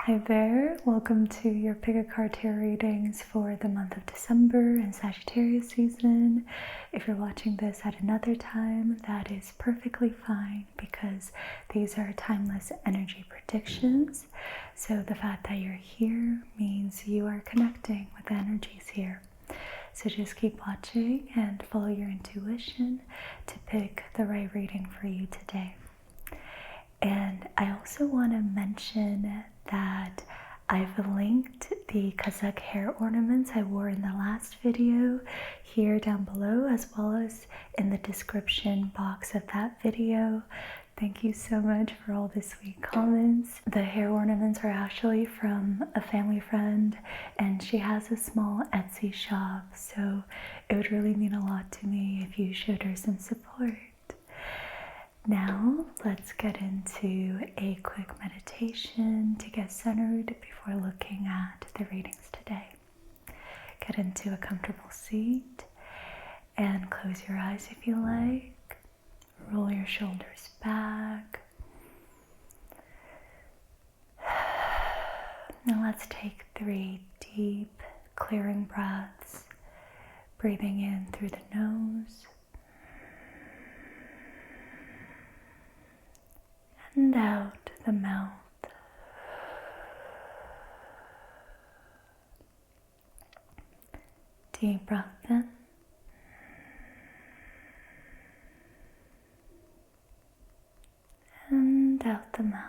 Hi there, welcome to your Pick a Card Tarot readings for the month of December and Sagittarius season. If you're watching this at another time, that is perfectly fine because these are timeless energy predictions. So the fact that you're here means you are connecting with the energies here. So just keep watching and follow your intuition to pick the right reading for you today. And I also want to mention that I've linked the Kazakh hair ornaments I wore in the last video here down below, as well as in the description box of that video. Thank you so much for all the sweet comments. The hair ornaments are actually from a family friend, and she has a small Etsy shop, so it would really mean a lot to me if you showed her some support. Now, let's get into a quick meditation to get centered before looking at the readings today. Get into a comfortable seat and close your eyes if you like. Roll your shoulders back. Now let's take 3 deep, clearing breaths, breathing in through the nose and out the mouth. Deep breath in and out the mouth.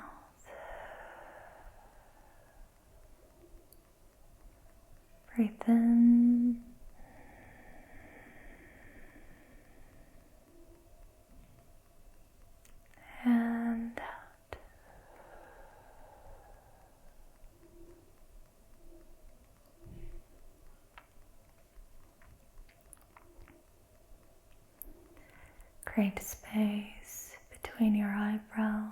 Breathe in and out. Create space between your eyebrows.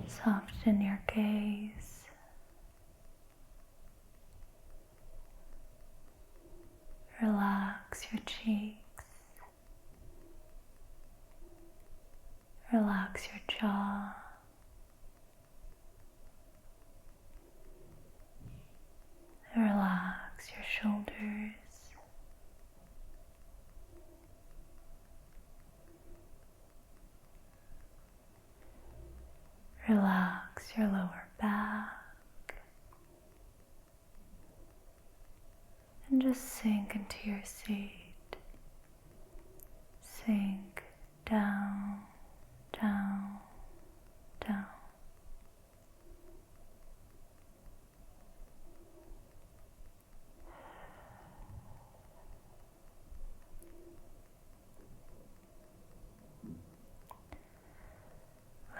Soften your gaze. Relax your cheeks. Relax your jaw. Relax your shoulders. Relax your lower back. And just sink into your seat. Sink down, down, down.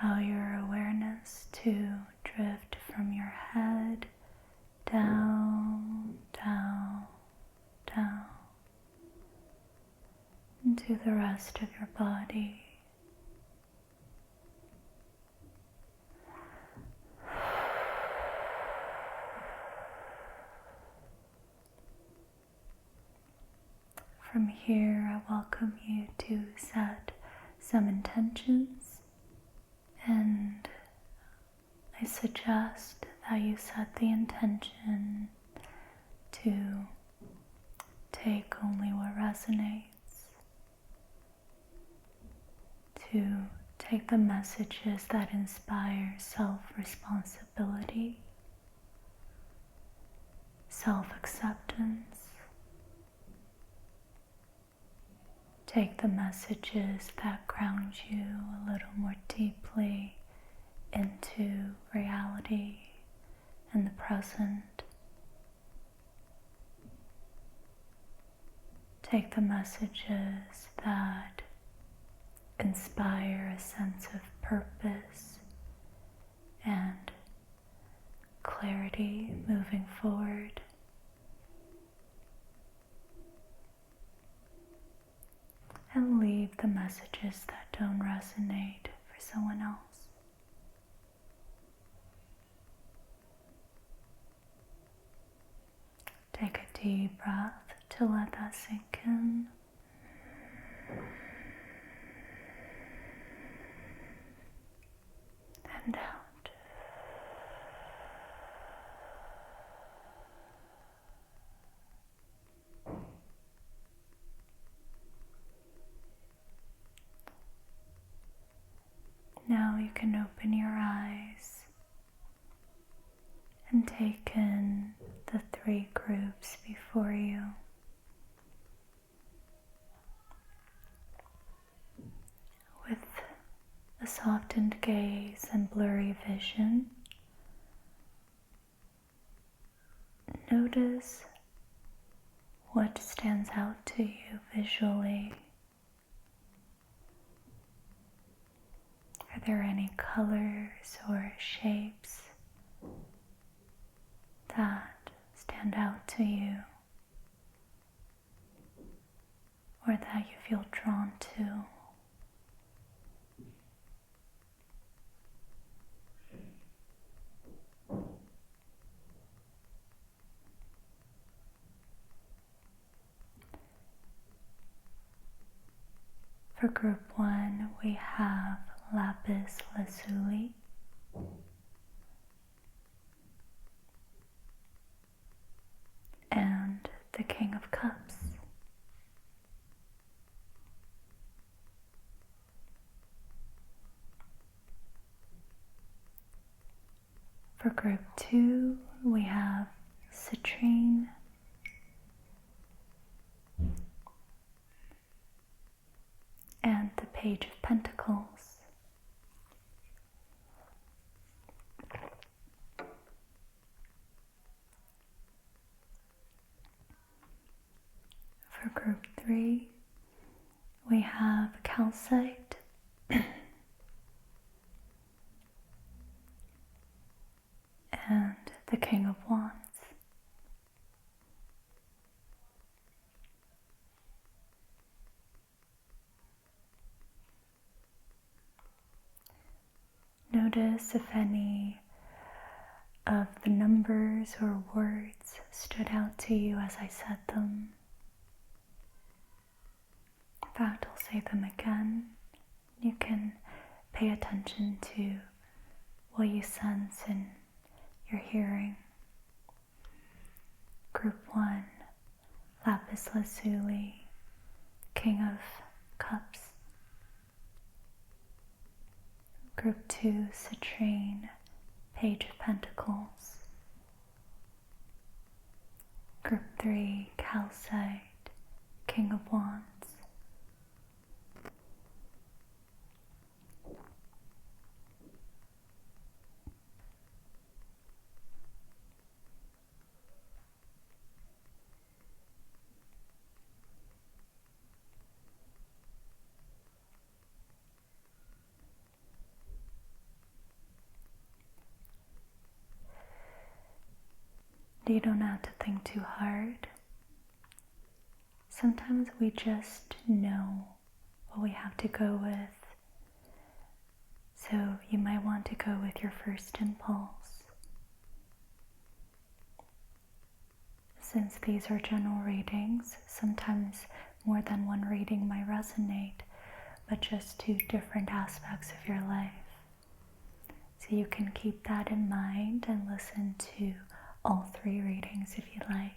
Allow your awareness to drift from your head down, down, down into the rest of your body. From here, I welcome you to set some intentions, and I suggest that you set the intention to take only what resonates, to take the messages that inspire self-responsibility, self-acceptance. Take the messages that ground you a little more deeply into reality and the present. Take the messages that inspire a sense of purpose and clarity moving forward. And leave the messages that don't resonate for someone else. Take a deep breath to let that sink in. And out. you can open your eyes and take in the 3 groups before you. With a softened gaze and blurry vision, notice what stands out to you visually. Are there any colors or shapes that stand out to you, or that you feel drawn to? For group 1, we have lapis lazuli, and the King of Cups. For group 2, we have citrine, and the Page of Pentacles. For group 3, we have calcite, and the King of Wands. Notice if any of the numbers or words stood out to you as I said them. In fact, I'll say them again. You can pay attention to what you sense in your hearing. Group 1, lapis lazuli, King of Cups. Group 2, citrine, Page of Pentacles. Group 3, calcite, King of Wands. You don't have to think too hard. Sometimes we just know what we have to go with. So you might want to go with your first impulse. Since these are general readings, sometimes more than one reading might resonate, but just 2 different aspects of your life. So you can keep that in mind and listen to all 3 readings if you like.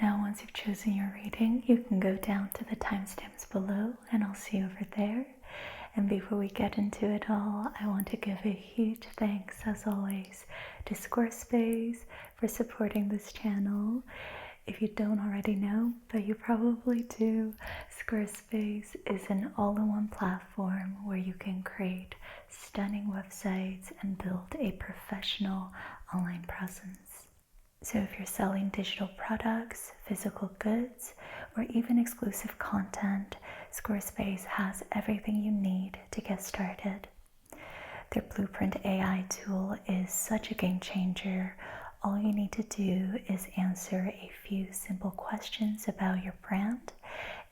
Now, once you've chosen your reading, you can go down to the timestamps below and I'll see you over there. And before we get into it all, I want to give a huge thanks, as always, to Squarespace for supporting this channel. If you don't already know, but you probably do, Squarespace is an all-in-one platform where you can create stunning websites and build a professional online presence. So if you're selling digital products, physical goods, or even exclusive content, Squarespace has everything you need to get started. Their Blueprint AI tool is such a game changer. All you need to do is answer a few simple questions about your brand,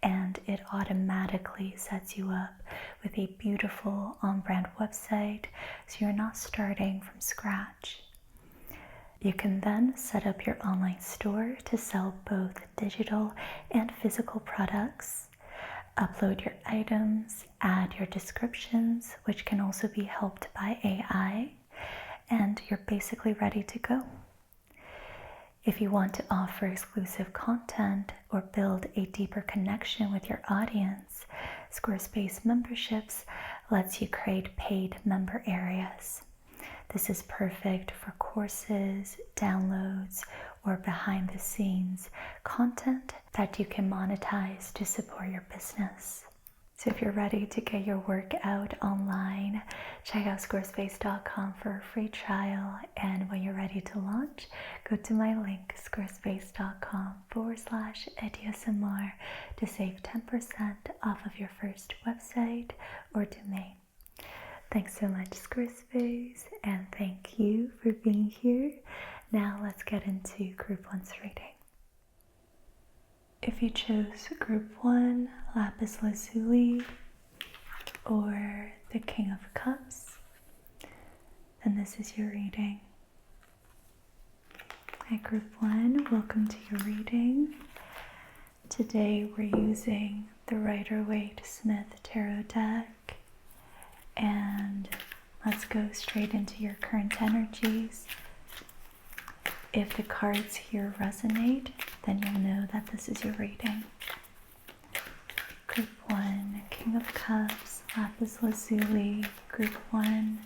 and it automatically sets you up with a beautiful on-brand website, so you're not starting from scratch. You can then set up your online store to sell both digital and physical products, upload your items, add your descriptions, which can also be helped by AI, and you're basically ready to go. If you want to offer exclusive content or build a deeper connection with your audience, Squarespace Memberships lets you create paid member areas. This is perfect for courses, downloads, or behind the scenes content that you can monetize to support your business. So if you're ready to get your work out online, check out squarespace.com for a free trial. And when you're ready to launch, go to my link, squarespace.com/EdiaSMR to save 10% off of your first website or domain. Thanks so much, Squarespace, and thank you for being here. Now let's get into Group 1's reading. If you chose Group 1, Lapis Lazuli, or the King of Cups, then this is your reading. Hi, Group 1, welcome to your reading. Today we're using the Rider-Waite-Smith Tarot deck, and let's go straight into your current energies. If the cards here resonate, then you'll know that this is your reading. Group 1, King of Cups, Lapis Lazuli. Group 1,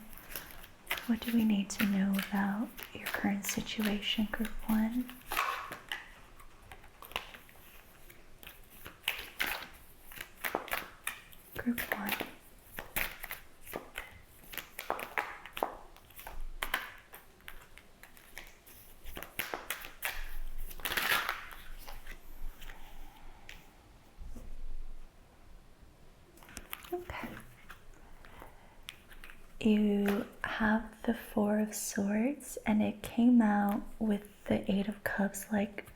what do we need to know about your current situation, Group 1? Group 1. Okay. You have the Four of Swords, and it came out with the Eight of Cups, like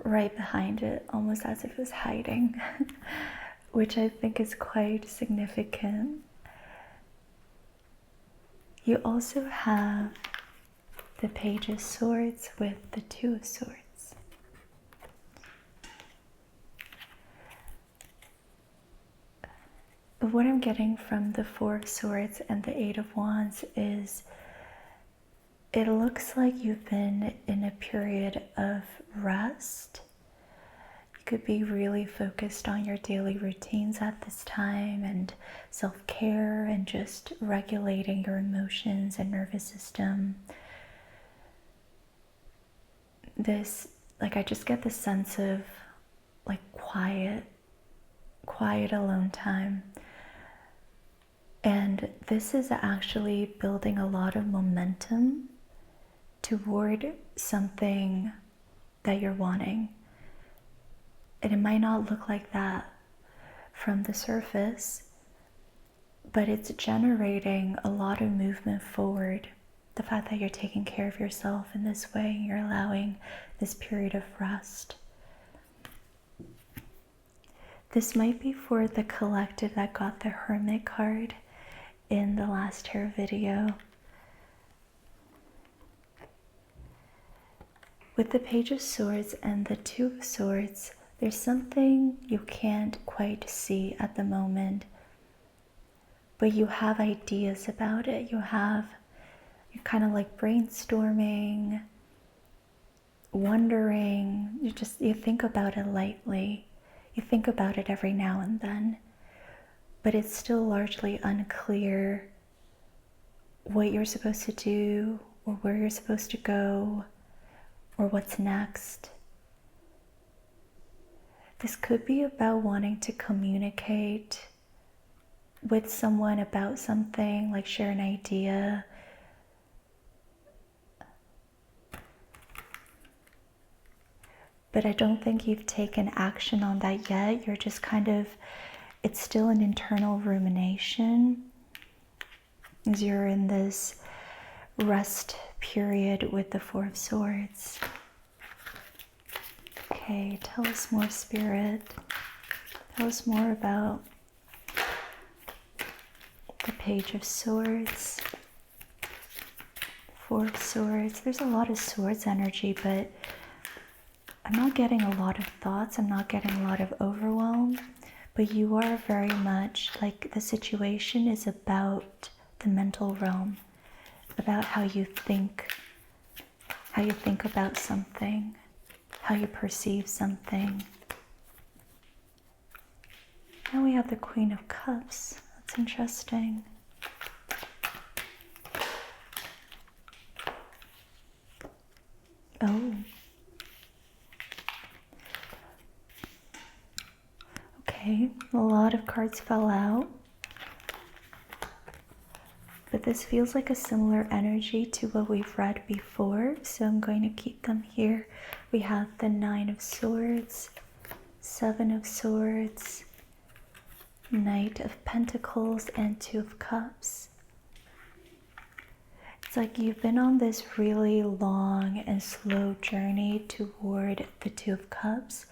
right behind it, almost as if it was hiding, which I think is quite significant. You also have the Page of Swords with the Two of Swords. What I'm getting from the Four of Swords and the Eight of Wands is it looks like you've been in a period of rest. You could be really focused on your daily routines at this time and self-care and just regulating your emotions and nervous system. This, I just get the sense of quiet alone time. And this is actually building a lot of momentum toward something that you're wanting. And it might not look like that from the surface, but it's generating a lot of movement forward. The fact that you're taking care of yourself in this way, and you're allowing this period of rest. This might be for the collective that got the Hermit card in the last tarot video. With the Page of Swords and the Two of Swords, there's something you can't quite see at the moment, but you have ideas about it. You're kind of brainstorming, wondering, you think about it lightly. You think about it every now and then, but it's still largely unclear what you're supposed to do or where you're supposed to go or what's next. This could be about wanting to communicate with someone about something, share an idea. But I don't think you've taken action on that yet. You're just it's still an internal rumination as you're in this rest period with the Four of Swords. Okay, tell us more, Spirit. Tell us more about the Page of Swords, Four of Swords. There's a lot of swords energy, but I'm not getting a lot of thoughts. I'm not getting a lot of overwhelm. But you are very much the situation is about the mental realm, about how you think how you think about something, how you perceive something. Now we have the Queen of Cups. That's interesting. Oh. Okay, a lot of cards fell out. But this feels like a similar energy to what we've read before, so I'm going to keep them here. We have the Nine of Swords, Seven of Swords, Knight of Pentacles, and Two of Cups. It's like you've been on this really long and slow journey toward the Two of Cups,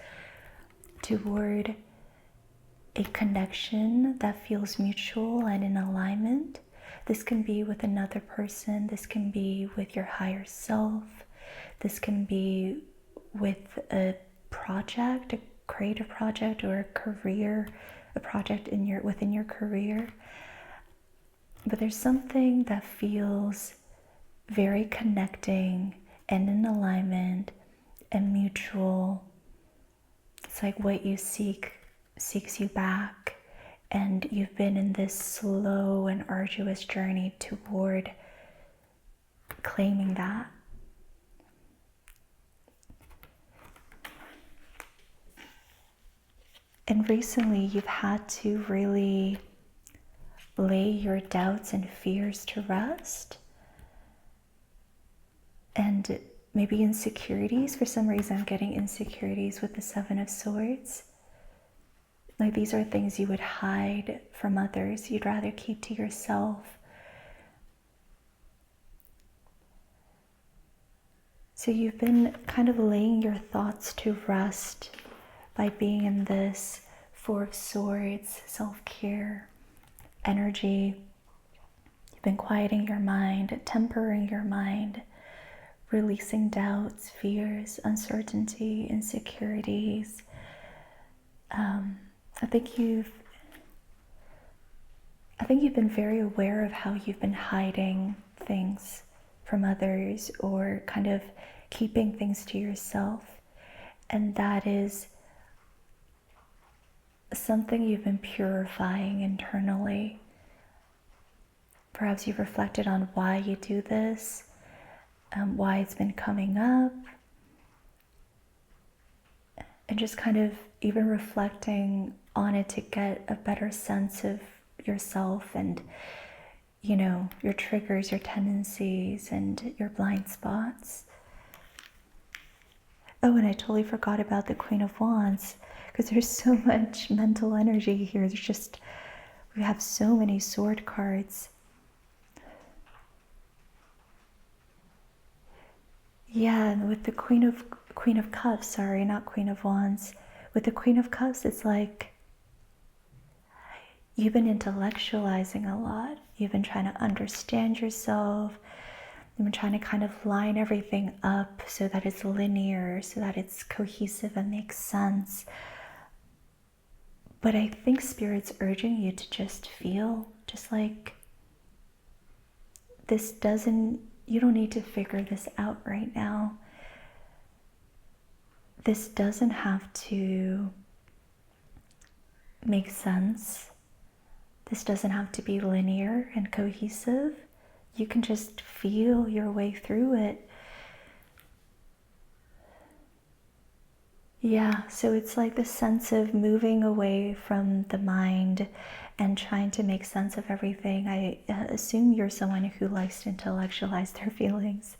toward a connection that feels mutual and in alignment. This can be with another person, this can be with your higher self, this can be with a project, a creative project, or a career, a project within your career. But there's something that feels very connecting and in alignment and mutual. It's like what you seek seeks you back. And you've been in this slow and arduous journey toward claiming that. And recently you've had to really lay your doubts and fears to rest. And maybe insecurities. For some reason I'm getting insecurities with the Seven of Swords. Like these are things you would hide from others, you'd rather keep to yourself. So you've been kind of laying your thoughts to rest by being in this Four of Swords, self-care energy. You've been quieting your mind, tempering your mind, releasing doubts, fears, uncertainty, insecurities. I think you've been very aware of how you've been hiding things from others or kind of keeping things to yourself. And that is something you've been purifying internally. Perhaps you've reflected on why you do this, why it's been coming up, and just kind of even reflecting on it to get a better sense of yourself and, you know, your triggers, your tendencies, and your blind spots. Oh, and I totally forgot about the Queen of Wands, because there's so much mental energy here. We have so many sword cards. Yeah, and with the Queen of Cups, sorry, not Queen of Wands. With the Queen of Cups, it's like you've been intellectualizing a lot. You've been trying to understand yourself. You've been trying to kind of line everything up so that it's linear, so that it's cohesive and makes sense. But I think Spirit's urging you to just feel, just like you don't need to figure this out right now. This doesn't have to make sense. This doesn't have to be linear and cohesive. You can just feel your way through it. Yeah, so it's like the sense of moving away from the mind and trying to make sense of everything. I assume you're someone who likes to intellectualize their feelings.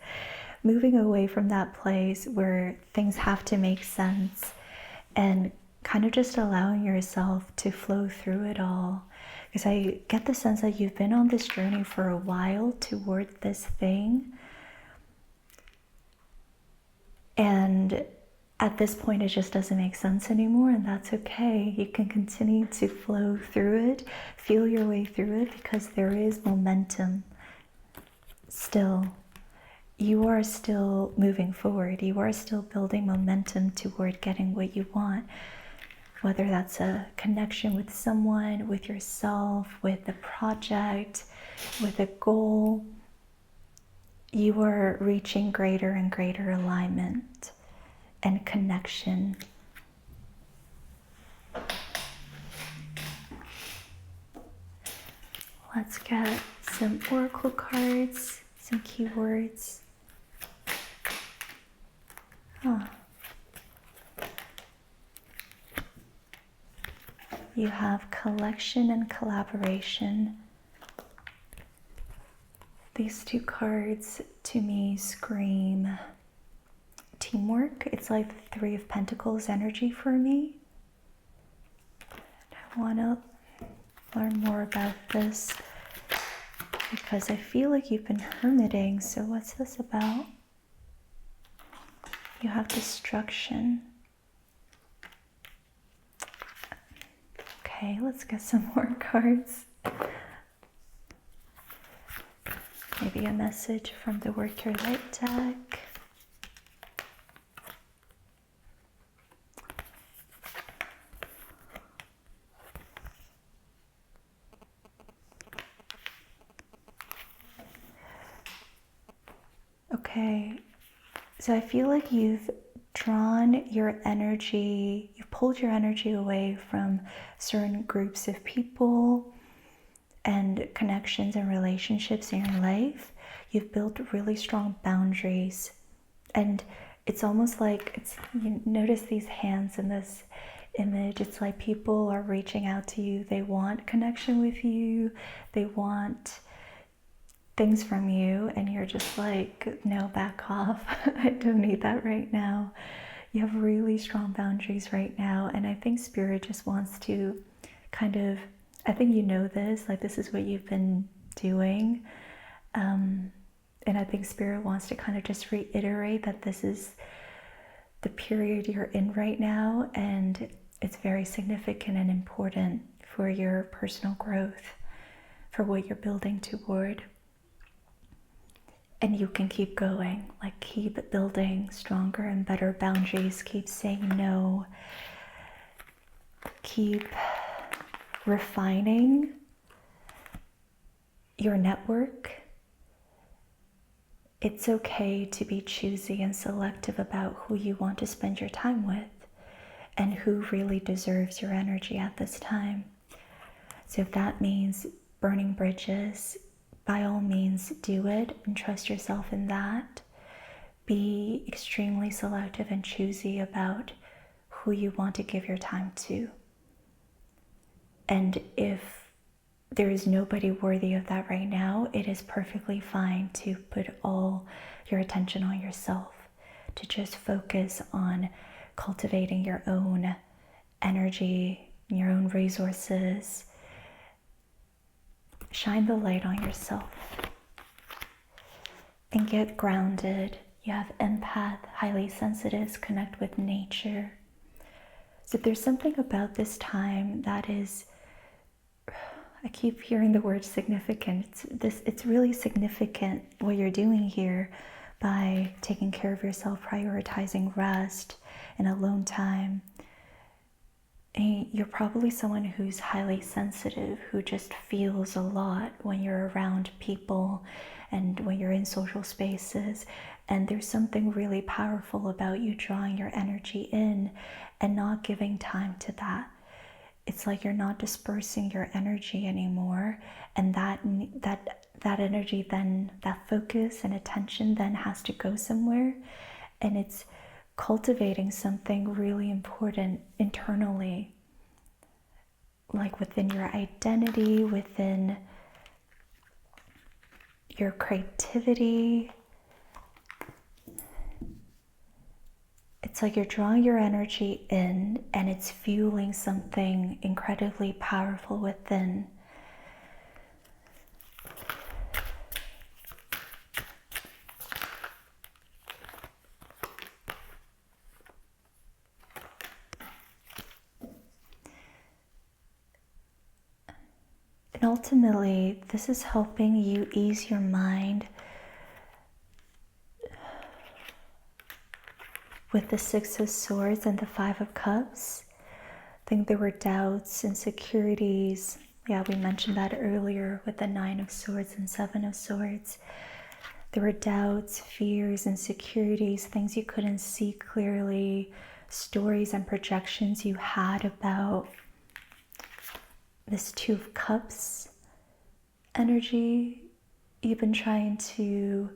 Moving away from that place where things have to make sense and kind of just allowing yourself to flow through it all. Because I get the sense that you've been on this journey for a while toward this thing. And at this point, it just doesn't make sense anymore, and that's okay. You can continue to flow through it, feel your way through it, because there is momentum still. You are still moving forward. You are still building momentum toward getting what you want, whether that's a connection with someone, with yourself, with a project, with a goal. you are reaching greater and greater alignment and connection. Let's get some oracle cards, some keywords. You have collection and collaboration. These two cards to me scream teamwork. It's like the Three of Pentacles energy for me. I want to learn more about this because I feel like you've been hermiting. So what's this about? You have destruction. Okay, let's get some more cards. Maybe a message from the Work Your Light deck. Okay, so I feel like you've drawn your energy, you've pulled your energy away from certain groups of people and connections and relationships in your life. You've built really strong boundaries, and it's almost like you notice these hands in this image. It's like people are reaching out to you. They want connection with you. They want things from you, and you're just like, no, back off. I don't need that right now. You have really strong boundaries right now, and I think Spirit just wants to kind of, I think you know this, like this is what you've been doing, and I think Spirit wants to kind of just reiterate that this is the period you're in right now, and it's very significant and important for your personal growth, for what you're building toward. And you can keep going, like keep building stronger and better boundaries, keep saying no, keep refining your network. It's okay to be choosy and selective about who you want to spend your time with and who really deserves your energy at this time. So if that means burning bridges, by all means do it and trust yourself in that. Be extremely selective and choosy about who you want to give your time to. And if there is nobody worthy of that right now, it is perfectly fine to put all your attention on yourself, to just focus on cultivating your own energy, your own resources. Shine the light on yourself and get grounded. You have empath, highly sensitives, connect with nature. So there's something about this time that is, I keep hearing the word significant. It's really significant what you're doing here by taking care of yourself, prioritizing rest and alone time. And you're probably someone who's highly sensitive, who just feels a lot when you're around people and when you're in social spaces. And there's something really powerful about you drawing your energy in and not giving time to that. It's like you're not dispersing your energy anymore, and that energy then, that focus and attention then has to go somewhere, and it's cultivating something really important internally, like within your identity, within your creativity. It's like you're drawing your energy in and it's fueling something incredibly powerful within. And ultimately, this is helping you ease your mind with the Six of Swords and the Five of Cups. I think there were doubts, insecurities. Yeah, we mentioned that earlier with the Nine of Swords and Seven of Swords. there were doubts, fears, insecurities, things you couldn't see clearly, stories and projections you had about this Two of Cups energy you've been trying to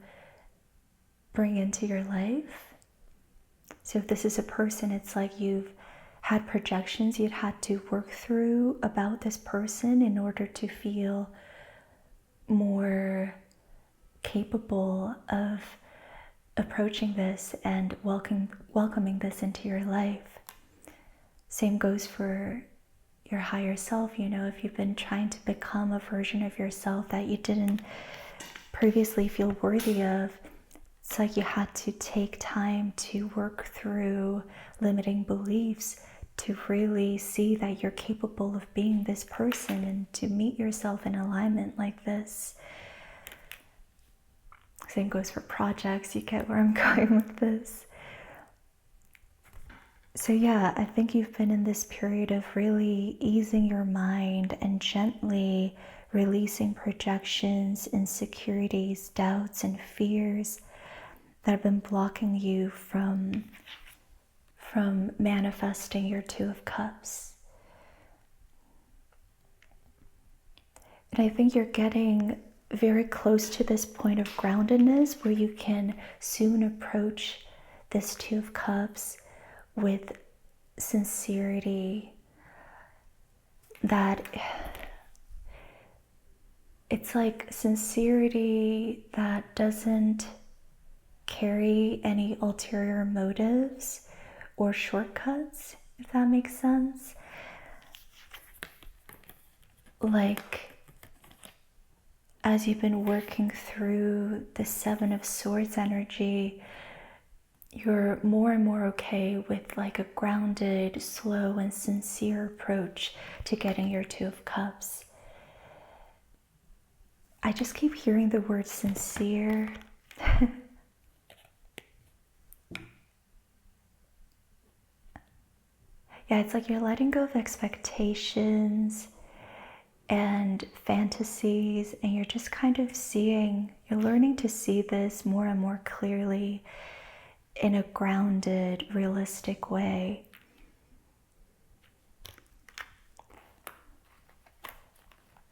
bring into your life. So if this is a person, it's like you've had projections you'd had to work through about this person in order to feel more capable of approaching this and welcoming this into your life. Same goes for your higher self. If you've been trying to become a version of yourself that you didn't previously feel worthy of, it's like you had to take time to work through limiting beliefs to really see that you're capable of being this person and to meet yourself in alignment like this. Same goes for projects. You get where I'm going with this. So yeah, I think you've been in this period of really easing your mind and gently releasing projections, insecurities, doubts, and fears that have been blocking you from manifesting your Two of Cups. And I think you're getting very close to this point of groundedness where you can soon approach this Two of Cups with sincerity, that it's like sincerity that doesn't carry any ulterior motives or shortcuts, if that makes sense. Like, as you've been working through the Seven of Swords energy, you're more and more okay with like a grounded, slow, and sincere approach to getting your Two of Cups. I just keep hearing the word sincere. Yeah, it's like you're letting go of expectations and fantasies, and you're just kind of you're learning to see this more and more clearly in a grounded, realistic way.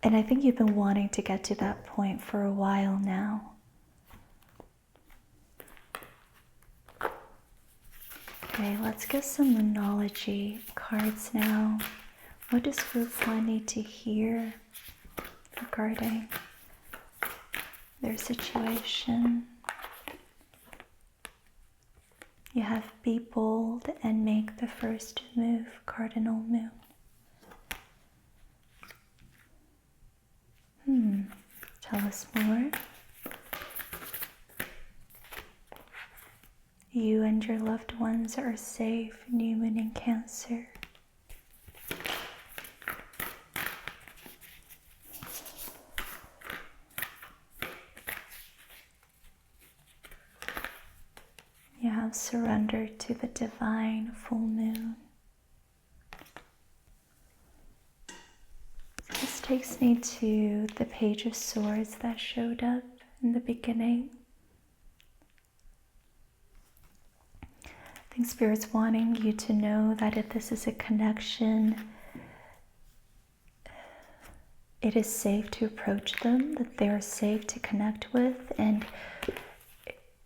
And I think you've been wanting to get to that point for a while now. Okay, let's get some Moonology cards now. What does Group 1 need to hear regarding their situation? You have Be Bold and Make the First Move, Cardinal Moon. Tell us more. You and your loved ones are safe, New Moon in Cancer. You have surrendered to the divine full moon. This takes me to the Page of Swords that showed up in the beginning. I think Spirit's wanting you to know that if this is a connection, it is safe to approach them, that they are safe to connect with, and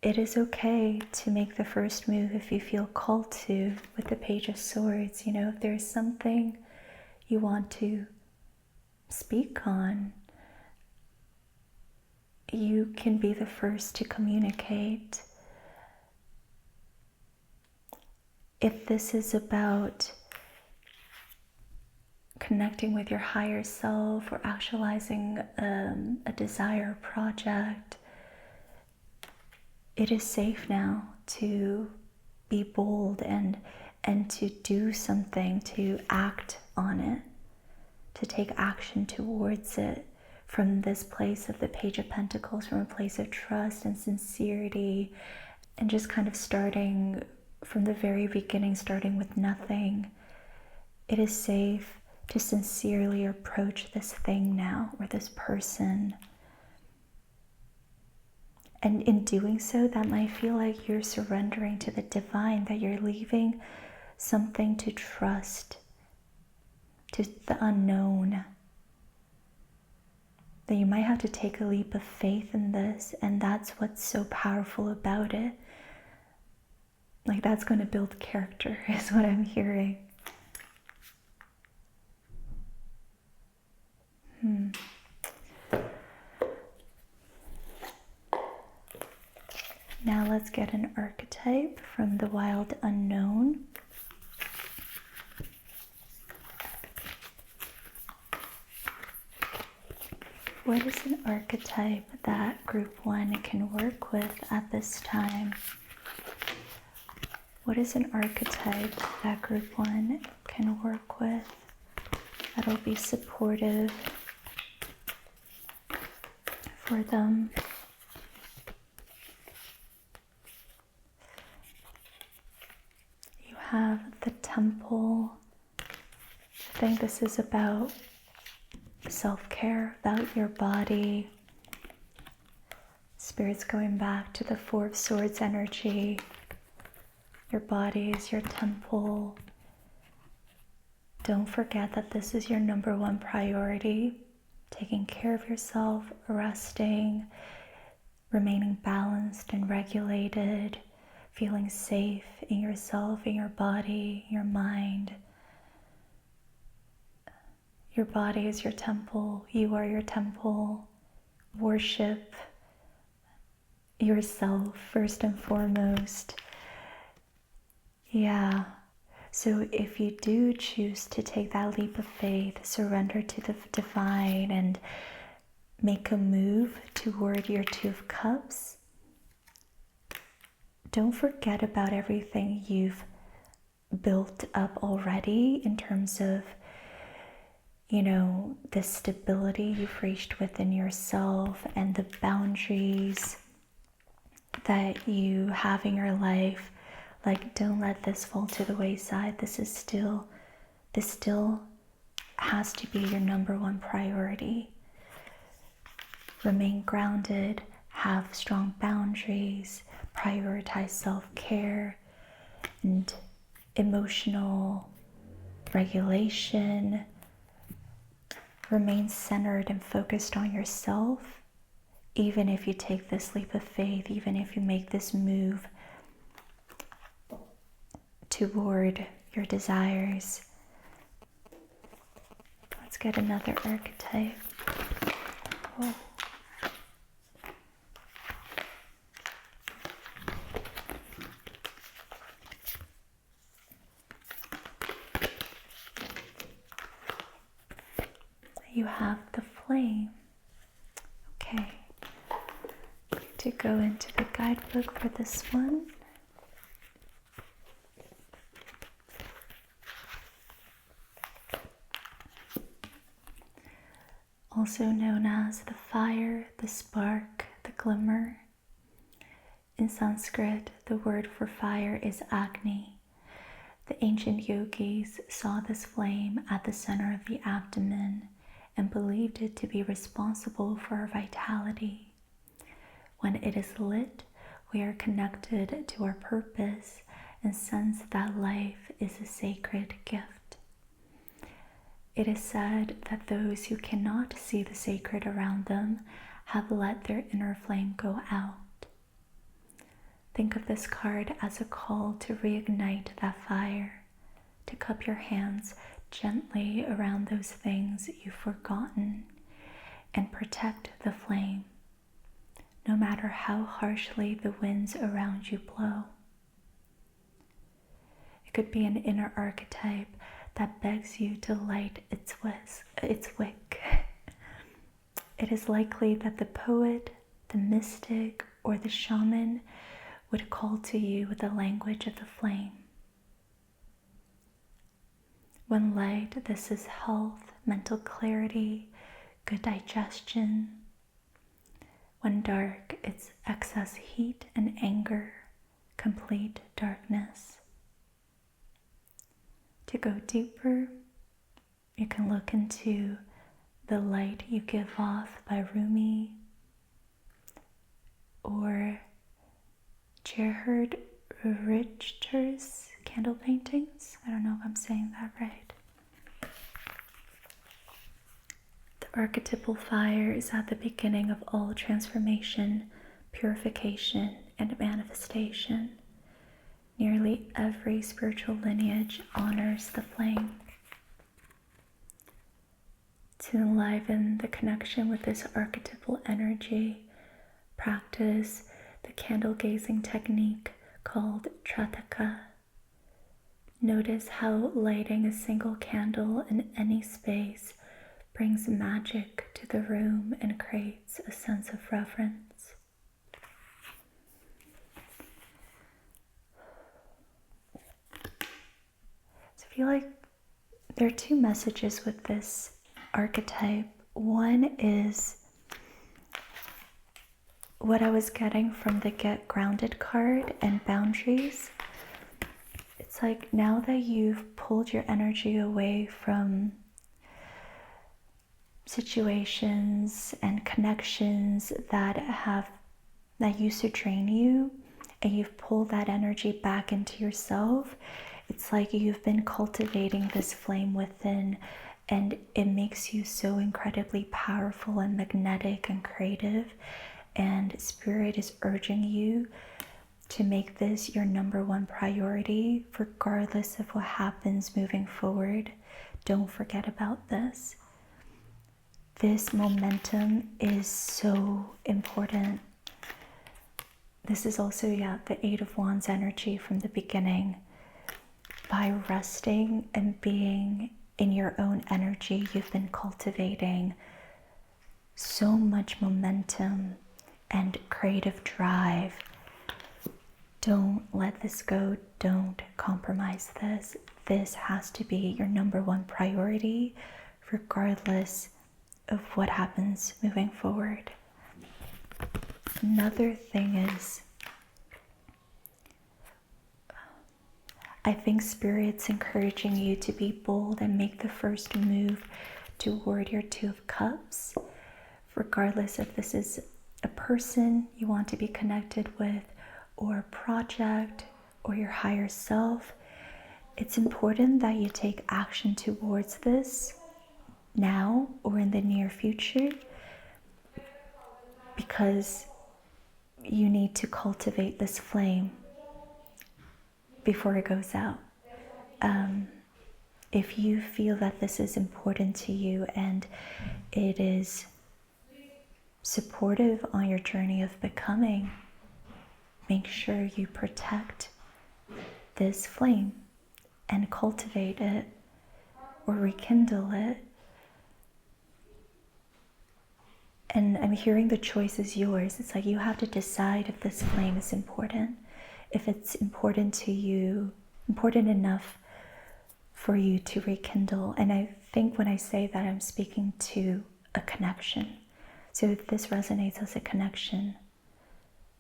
it is okay to make the first move if you feel called to with the Page of Swords. If there's something you want to speak on, you can be the first to communicate. If this is about connecting with your higher self or actualizing a desire or project, it is safe now to be bold and to do something, to act on it, to take action towards it from this place of the Page of Pentacles, from a place of trust and sincerity, and just kind of starting from the very beginning, starting with nothing. It is safe to sincerely approach this thing now, or this person, And in doing so, that might feel like you're surrendering to the divine, that you're leaving something to trust, to the unknown. That you might have to take a leap of faith in this, and that's what's so powerful about it. Like, that's going to build character, is what I'm hearing. Now let's get an archetype from the wild unknown. What is an archetype that group 1 can work with at this time? What is an archetype that group 1 can work with that'll be supportive for them? You have the temple. I think this is about self-care, about your body. Spirit's going back to the Four of Swords energy. Your body is your temple. Don't forget that this is your number 1 priority. Taking care of yourself, resting, remaining balanced and regulated, feeling safe in yourself, in your body, your mind. Your body is your temple. You are your temple. Worship yourself first and foremost. Yeah. So if you do choose to take that leap of faith, surrender to the divine, and make a move toward your 2 of Cups, don't forget about everything you've built up already in terms of, the stability you've reached within yourself and the boundaries that you have in your life. Like, don't let this fall to the wayside. This still has to be your number 1 priority. Remain grounded, have strong boundaries, prioritize self-care and emotional regulation. Remain centered and focused on yourself, even if you take this leap of faith, even if you make this move toward your desires. Let's get another archetype. Oh. You have the flame. Okay. I'm going to go into the guidebook for this one. Also known as the fire, the spark, the glimmer. In Sanskrit, the word for fire is Agni. The ancient yogis saw this flame at the center of the abdomen and believed it to be responsible for our vitality. When it is lit, we are connected to our purpose and sense that life is a sacred gift. It is said that those who cannot see the sacred around them have let their inner flame go out. Think of this card as a call to reignite that fire, to cup your hands gently around those things you've forgotten and protect the flame, no matter how harshly the winds around you blow. It could be an inner archetype that begs you to light its wick. It is likely that the poet, the mystic, or the shaman would call to you with the language of the flame. When light, this is health, mental clarity, good digestion. When dark, it's excess heat and anger, complete darkness. To go deeper, you can look into The Light You Give Off by Rumi. or Gerhard Richter's candle paintings. I don't know if I'm saying that right. The archetypal fire is at the beginning of all transformation, purification, and manifestation. Nearly every spiritual lineage honors the flame. To enliven the connection with this archetypal energy, practice the candle gazing technique called Trataka. Notice how lighting a single candle in any space brings magic to the room and creates a sense of reverence. So I feel like there are two messages with this archetype. One is what I was getting from the Get Grounded card and boundaries. It's like now that you've pulled your energy away from situations and connections that used to drain you, and you've pulled that energy back into yourself, it's like you've been cultivating this flame within, and it makes you so incredibly powerful and magnetic and creative. And Spirit is urging you to make this your number one priority, regardless of what happens moving forward. Don't forget about this. This momentum is so important. This is also, the Eight of Wands energy from the beginning. By resting and being in your own energy, you've been cultivating so much momentum and creative drive. Don't let this go. Don't compromise this. This has to be your number one priority, regardless of what happens moving forward. Another thing is, I think Spirit's encouraging you to be bold and make the first move toward your Two of Cups, regardless if this is a person you want to be connected with, or a project, or your higher self. It's important that you take action towards this now or in the near future, because you need to cultivate this flame before it goes out. If you feel that this is important to you and it is supportive on your journey of becoming, make sure you protect this flame and cultivate it or rekindle it. And I'm hearing the choice is yours. It's like you have to decide if this flame is important, if it's important to you, important enough for you to rekindle. And I think when I say that, I'm speaking to a connection. So if this resonates as a connection,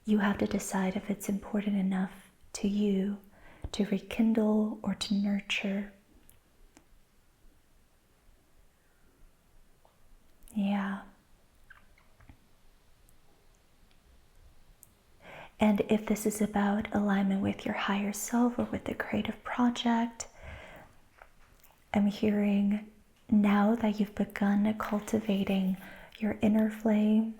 you have to decide if it's important enough to you to rekindle or to nurture. Yeah. And if this is about alignment with your higher self or with a creative project, I'm hearing now that you've begun cultivating your inner flame,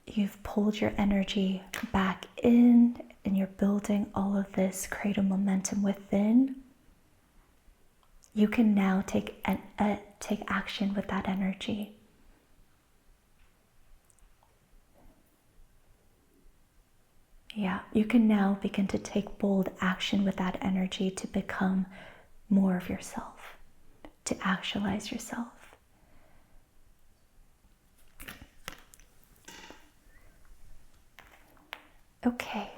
you've pulled your energy back in, and you're building all of this creative momentum within, you can now take action with that energy. Yeah, you can now begin to take bold action with that energy to become more of yourself, to actualize yourself. Okay,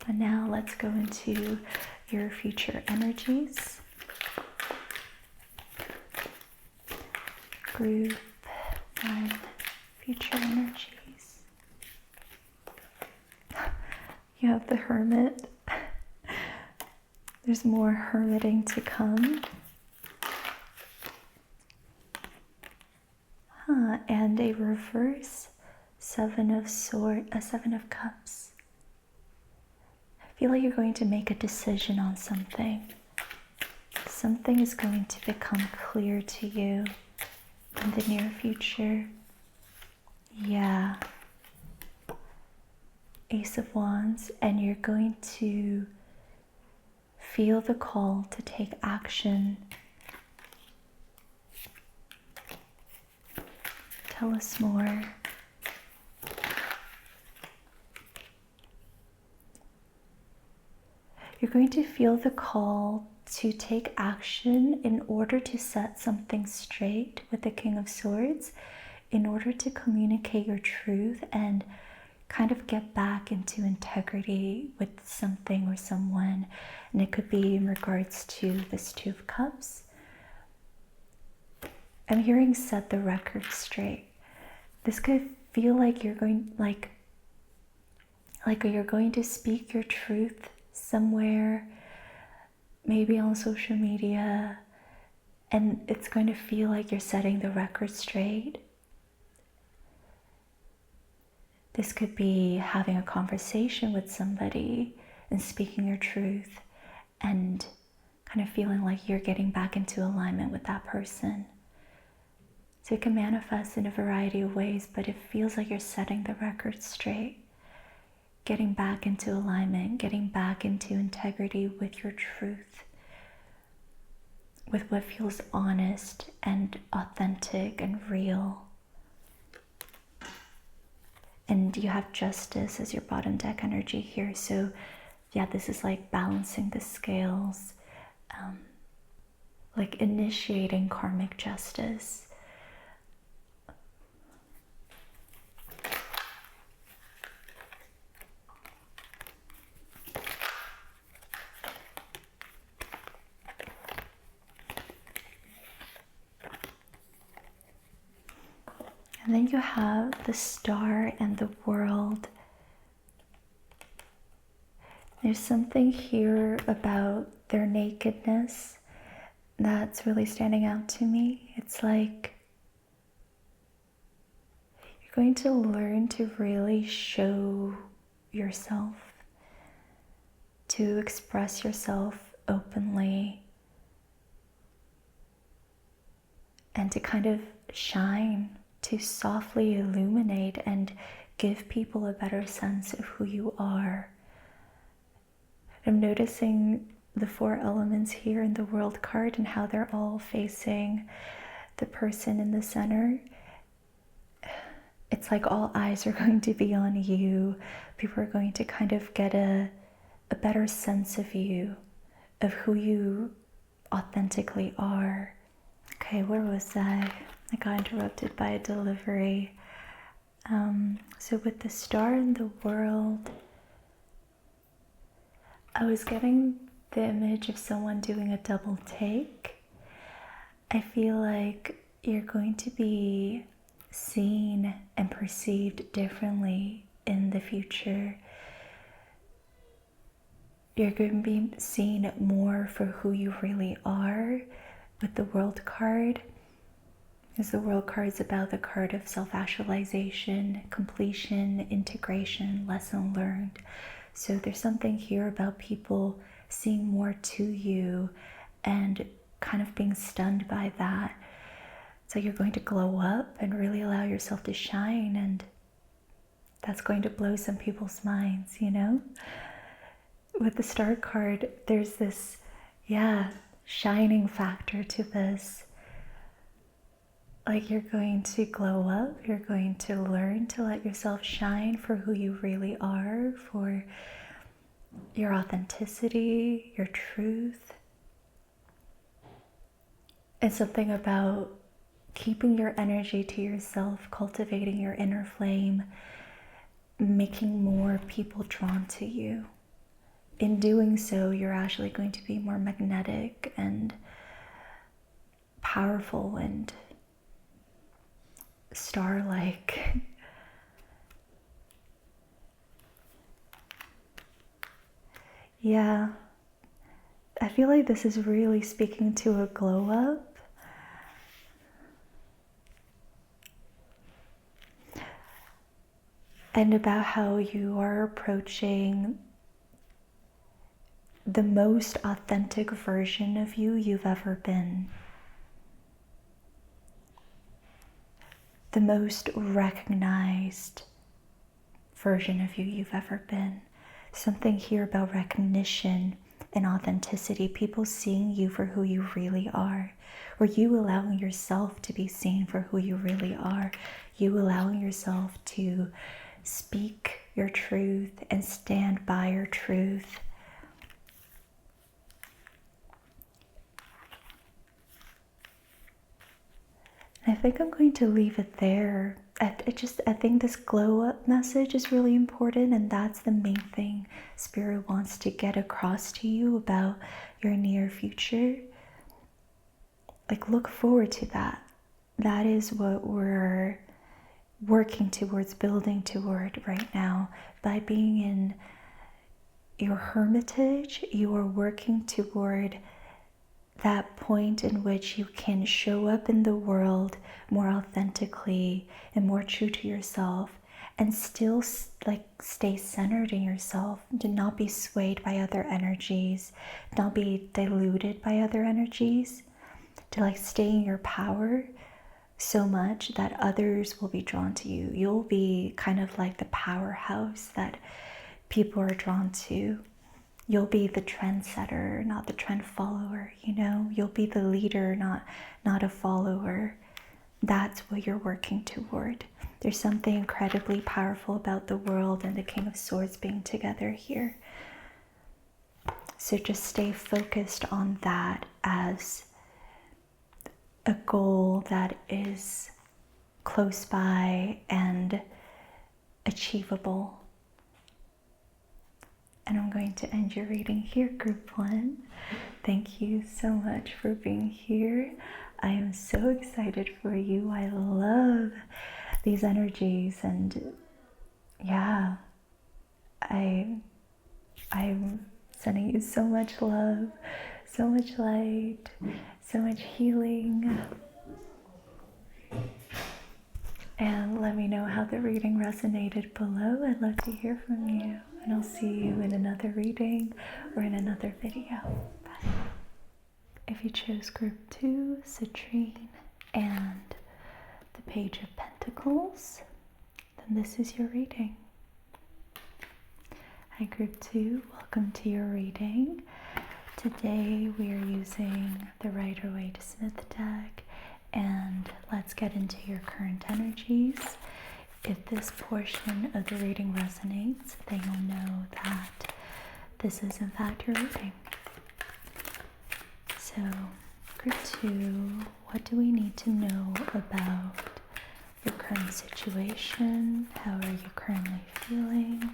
and now let's go into your future energies. Group 1, future energies. You have the Hermit. There's more hermiting to come. And a reverse Seven of Cups. I feel like you're going to make a decision on something. Something is going to become clear to you in the near future. Yeah. Ace of Wands, and you're going to feel the call to take action. Tell us more. You're going to feel the call to take action in order to set something straight with the King of Swords, in order to communicate your truth and kind of get back into integrity with something or someone. And it could be in regards to this Two of Cups. I'm hearing set the record straight. This could feel like you're going you're going to speak your truth somewhere, maybe on social media, and it's going to feel like you're setting the record straight. This could be having a conversation with somebody and speaking your truth and kind of feeling like you're getting back into alignment with that person. So it can manifest in a variety of ways, but it feels like you're setting the record straight, getting back into alignment, getting back into integrity with your truth, with what feels honest and authentic and real. And you have Justice as your bottom deck energy here. So yeah, this is like balancing the scales, like initiating karmic justice. And then you have the Star and the World. There's something here about their nakedness that's really standing out to me. It's like you're going to learn to really show yourself, to express yourself openly, and to kind of shine, to softly illuminate and give people a better sense of who you are. I'm noticing the 4 elements here in the World card and how they're all facing the person in the center. It's like all eyes are going to be on you. People are going to kind of get a better sense of you, of who you authentically are. Okay, where was I? I got interrupted by a delivery. So with the Star and the World, I was getting the image of someone doing a double take. I feel like you're going to be seen and perceived differently in the future. You're going to be seen more for who you really are with the World card. Because the World card is about the card of self-actualization, completion, integration, lesson learned. So there's something here about people seeing more to you and kind of being stunned by that. So you're going to glow up and really allow yourself to shine, and that's going to blow some people's minds, you know? With the Star card, there's this, shining factor to this. Like you're going to glow up, you're going to learn to let yourself shine for who you really are, for your authenticity, your truth. It's something about keeping your energy to yourself, cultivating your inner flame, making more people drawn to you. In doing so, you're actually going to be more magnetic and powerful and star-like. Yeah, I feel like this is really speaking to a glow up. and about how you are approaching the most authentic version of you you've ever been. The most recognized version of you you've ever been. Something here about recognition and authenticity, people seeing you for who you really are, or you allowing yourself to be seen for who you really are, you allowing yourself to speak your truth and stand by your truth. I think I'm going to leave it there. I think this glow up message is really important, and that's the main thing Spirit wants to get across to you about your near future. Like, look forward to that. That is what we're working towards, building toward right now. By being in your hermitage, you are working toward that point in which you can show up in the world more authentically and more true to yourself, and still stay centered in yourself, to not be swayed by other energies, not be diluted by other energies, to stay in your power so much that others will be drawn to you. You'll be kind of like the powerhouse that people are drawn to. You'll be the trendsetter, not the trend follower, You'll be the leader, not a follower. That's what you're working toward. There's something incredibly powerful about the world and the King of Swords being together here. So just stay focused on that as a goal that is close by and achievable. And I'm going to end your reading here, Group 1. Thank you so much for being here. I am so excited for you. I love these energies, and yeah, I'm sending you so much love, so much light, so much healing. And let me know how the reading resonated below. I'd love to hear from you. And I'll see you in another reading or in another video. Bye. If you chose Group 2, Citrine, and the Page of Pentacles, then this is your reading. Hi Group 2, welcome to your reading. Today we are using the Rider-Waite-Smith deck, and let's get into your current energies. If this portion of the reading resonates, then you'll know that this is in fact your reading. So, Group 2, what do we need to know about your current situation? How are you currently feeling?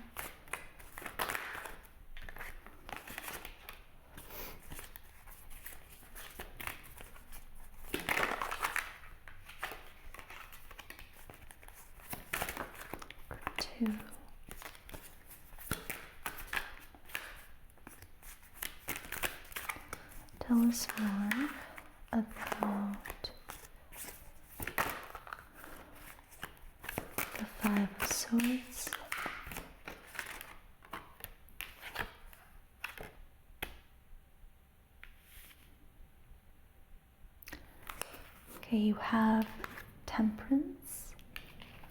Tell us more about the Five of Swords. Okay, you have Temperance,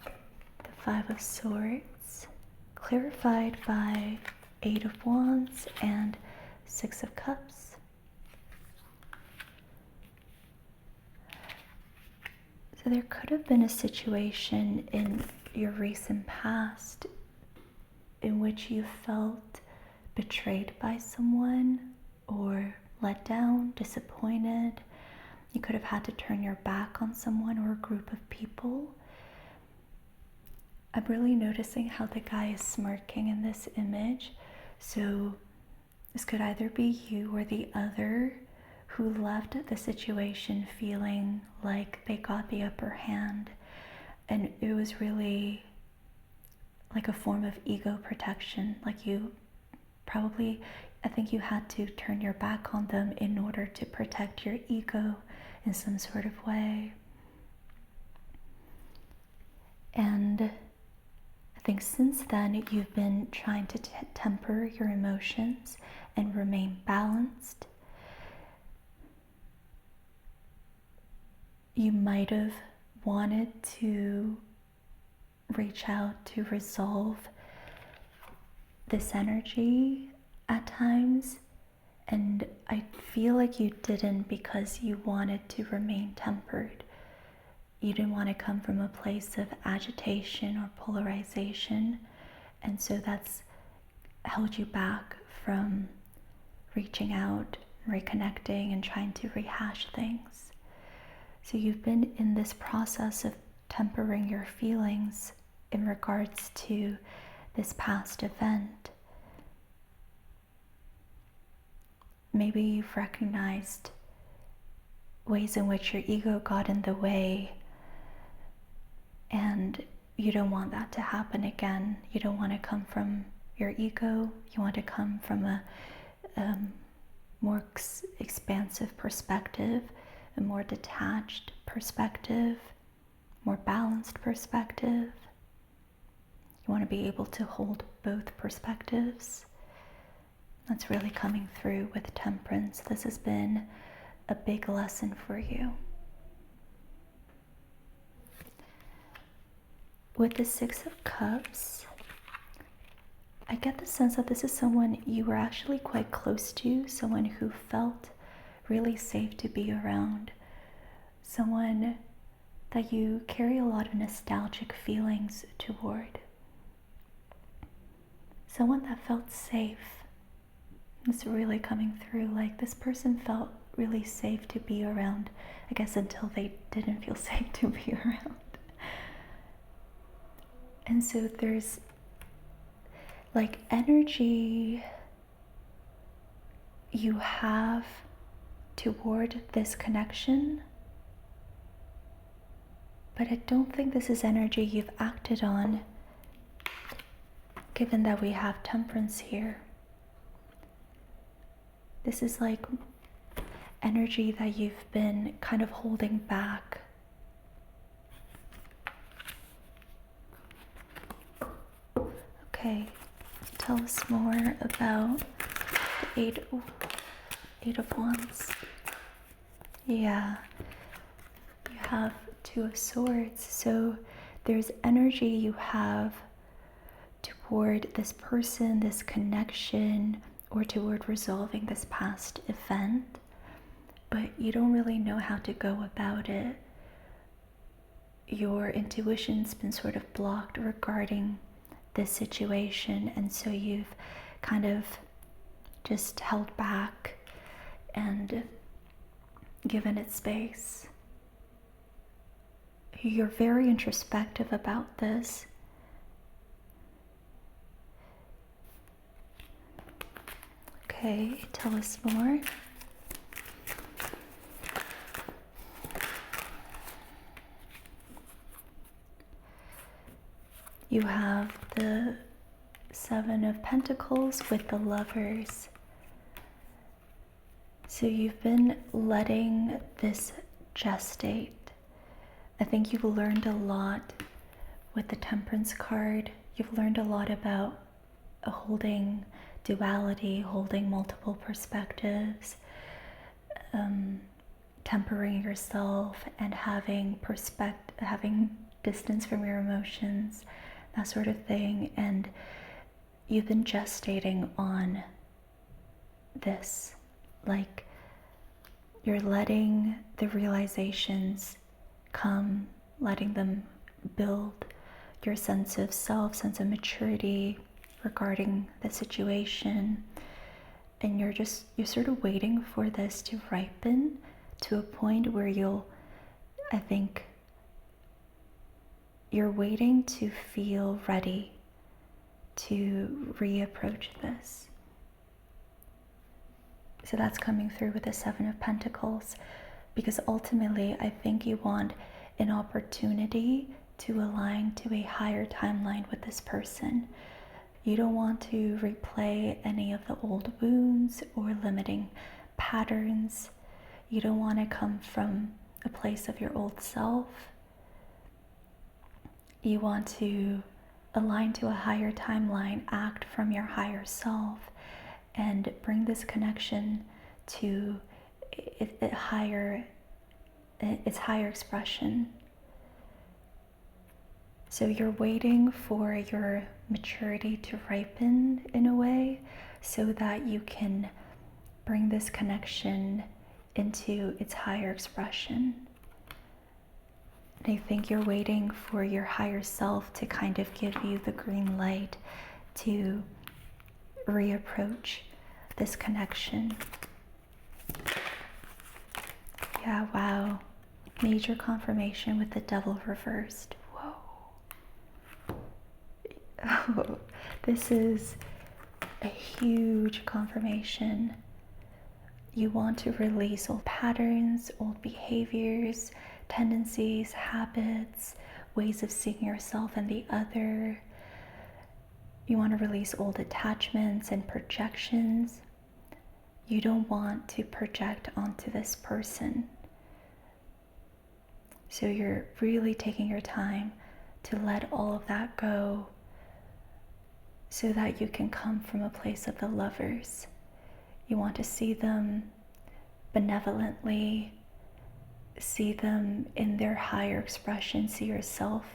the Five of Swords, clarified by Eight of Wands and Six of Cups. So there could have been a situation in your recent past in which you felt betrayed by someone or let down, disappointed. You could have had to turn your back on someone or a group of people. I'm really noticing how the guy is smirking in this image. So this could either be you or the other who left the situation feeling like they got the upper hand, and it was really like a form of ego protection. Like you probably, I think you had to turn your back on them in order to protect your ego in some sort of way. And I think since then you've been trying to temper your emotions and remain balanced. You might have wanted to reach out to resolve this energy at times, and I feel like you didn't because you wanted to remain tempered. You didn't want to come from a place of agitation or polarization, and so that's held you back from reaching out, reconnecting, and trying to rehash things. So you've been in this process of tempering your feelings in regards to this past event. Maybe you've recognized ways in which your ego got in the way, and you don't want that to happen again. You don't want to come from your ego. You want to come from a more expansive perspective, a more detached perspective, more balanced perspective. You want to be able to hold both perspectives. That's really coming through with temperance. This has been a big lesson for you. With the Six of Cups, I get the sense that this is someone you were actually quite close to, someone who felt really safe to be around, someone that you carry a lot of nostalgic feelings toward, someone that felt safe. It's really coming through, like this person felt really safe to be around, I guess until they didn't feel safe to be around. And so there's like energy you have toward this connection, but I don't think this is energy you've acted on, given that we have temperance here. This is like energy that you've been kind of holding back. Okay, tell us more about the Eight of Wands. Yeah, you have Two of Swords. So there's energy you have toward this person, this connection, or toward resolving this past event, but you don't really know how to go about it. Your intuition's been sort of blocked regarding this situation, and so you've kind of just held back and given it space. You're very introspective about this. Okay, tell us more. You have the Seven of Pentacles with the Lovers. So you've been letting this gestate. I think you've learned a lot with the Temperance card. You've learned a lot about holding duality, holding multiple perspectives, tempering yourself, and having distance from your emotions, that sort of thing. And you've been gestating on this, like you're letting the realizations come, letting them build your sense of self, sense of maturity regarding the situation, and you're sort of waiting for this to ripen to a point where I think you're waiting to feel ready to reapproach this. So that's coming through with the Seven of Pentacles, because ultimately I think you want an opportunity to align to a higher timeline with this person. You don't want to replay any of the old wounds or limiting patterns. You don't want to come from a place of your old self. You want to align to a higher timeline, act from your higher self, and bring this connection to its higher expression. So you're waiting for your maturity to ripen in a way so that you can bring this connection into its higher expression. And I think you're waiting for your higher self to kind of give you the green light to reapproach this connection. Yeah, wow. Major confirmation with the Devil reversed. Whoa. Oh, this is a huge confirmation. You want to release old patterns, old behaviors, tendencies, habits, ways of seeing yourself and the other. You want to release old attachments and projections. You don't want to project onto this person. So you're really taking your time to let all of that go so that you can come from a place of the Lovers. You want to see them benevolently, see them in their higher expression, see yourself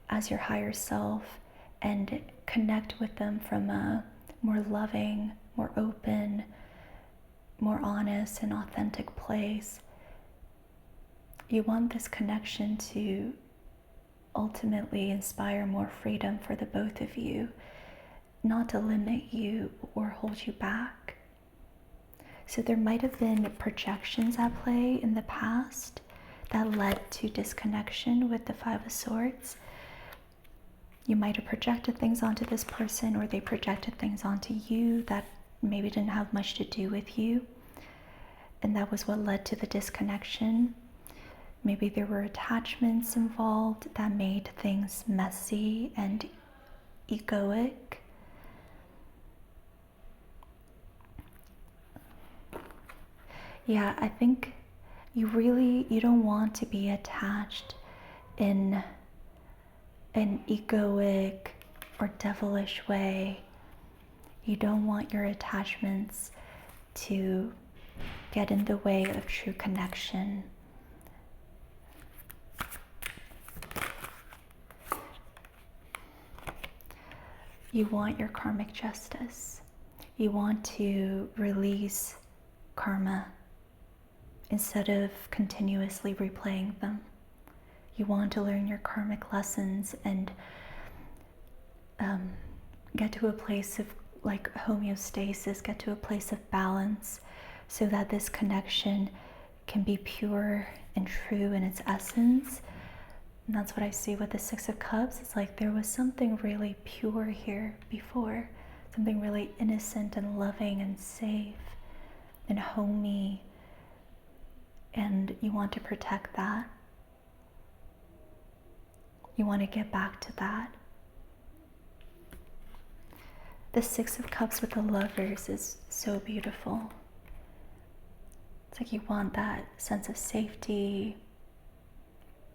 as your higher self, and connect with them from a more loving, more open, more honest and authentic place. You want this connection to ultimately inspire more freedom for the both of you, not to limit you or hold you back. So there might have been projections at play in the past that led to disconnection with the Five of Swords. You might have projected things onto this person, or they projected things onto you that maybe didn't have much to do with you. And that was what led to the disconnection. Maybe there were attachments involved that made things messy and egoic. Yeah, I think you don't want to be attached in an egoic or devilish way. You don't want your attachments to get in the way of true connection. You want your karmic justice. You want to release karma instead of continuously replaying them. You want to learn your karmic lessons and get to a place of like homeostasis, get to a place of balance so that this connection can be pure and true in its essence. And that's what I see with the Six of Cups. It's like there was something really pure here before, something really innocent and loving and safe and homey, and you want to protect that. You want to get back to that. The Six of Cups with the Lovers is so beautiful. It's like you want that sense of safety,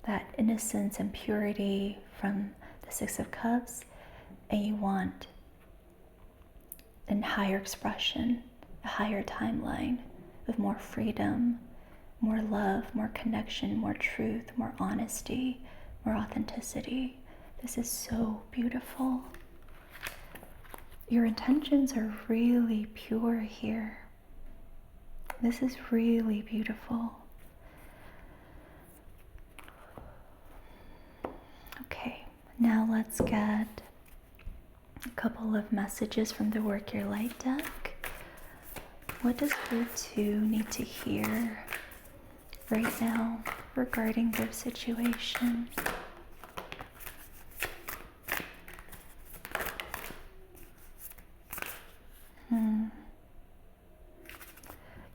that innocence and purity from the Six of Cups, and you want a higher expression, a higher timeline with more freedom, more love, more connection, more truth, more honesty, more authenticity. This is so beautiful. Your intentions are really pure here. This is really beautiful. Okay, now let's get a couple of messages from the Work Your Light deck. What does group 2 need to hear right now regarding their situation?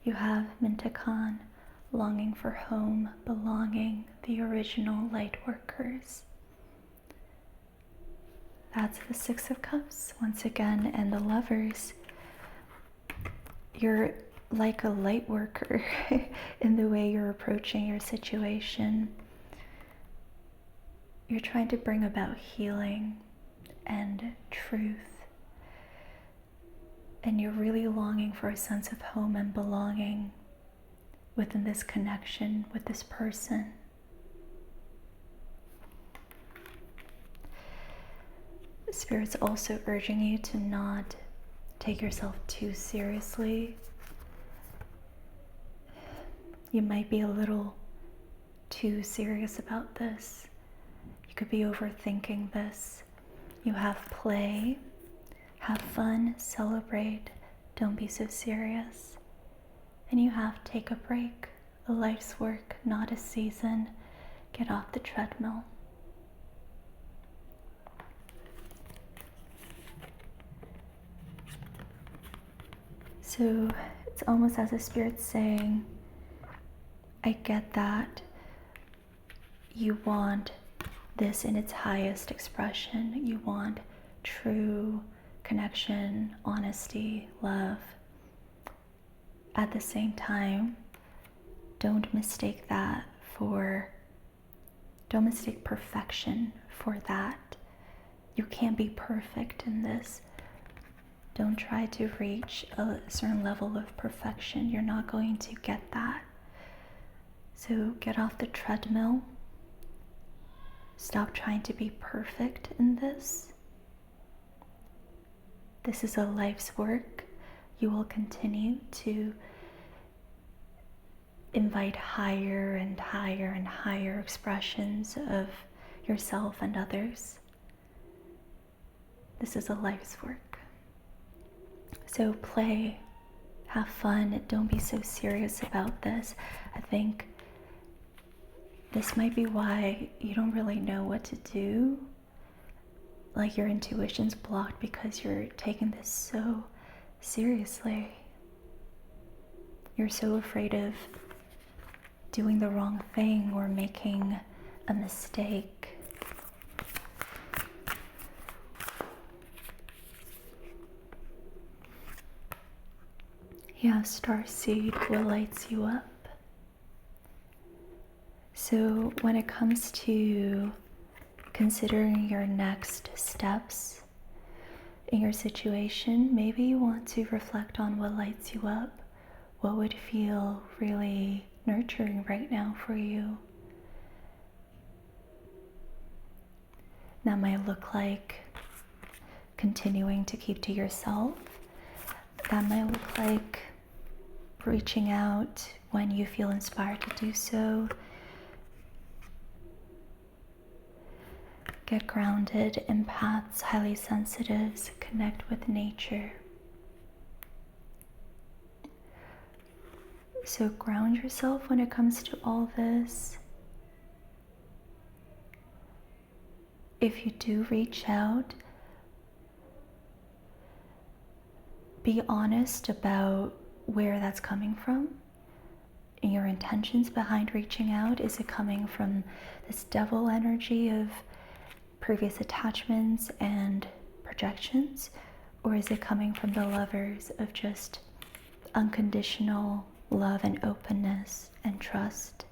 You have Mintakan, longing for home, belonging, the original light workers. That's the Six of Cups once again, and the Lovers. You're like a light worker in the way you're approaching your situation. You're trying to bring about healing, and truth. And you're really longing for a sense of home and belonging within this connection with this person. Spirit's also urging you to not take yourself too seriously. You might be a little too serious about this. You could be overthinking this. You have play, have fun, celebrate, don't be so serious. And you have to take a break, a life's work, not a season. Get off the treadmill. So it's almost as if Spirit's saying, I get that you want this in its highest expression. You want true connection, honesty, love. At the same time, don't mistake perfection for that. You can't be perfect in this. Don't try to reach a certain level of perfection. You're not going to get that. So get off the treadmill. Stop trying to be perfect in this. This is a life's work. You will continue to invite higher and higher and higher expressions of yourself and others. This is a life's work. So play, have fun, don't be so serious about this. I think this might be why you don't really know what to do. Like your intuition's blocked because you're taking this so seriously. You're so afraid of doing the wrong thing or making a mistake. You have starseed, what lights you up. So when it comes to considering your next steps in your situation, maybe you want to reflect on what lights you up. What would feel really nurturing right now for you? That might look like continuing to keep to yourself. That might look like reaching out when you feel inspired to do so. Get grounded. Empaths, highly sensitives, connect with nature. So ground yourself when it comes to all this. If you do reach out, be honest about where that's coming from. Your intentions behind reaching out. Is it coming from this devil energy of previous attachments and projections? Or is it coming from the lovers of just unconditional love and openness and trust?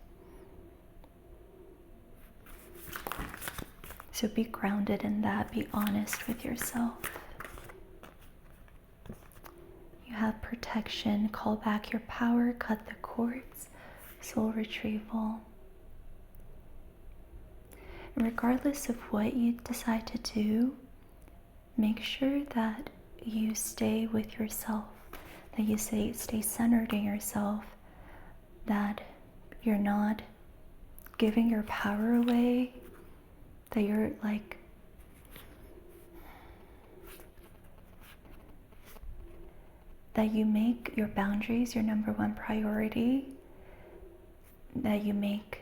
So be grounded in that. Be honest with yourself. You have protection. Call back your power. Cut the cords. Soul retrieval. And regardless of what you decide to do, make sure that you stay with yourself. That you stay centered in yourself. That you're not giving your power away. That you're that you make your boundaries your number one priority. That you make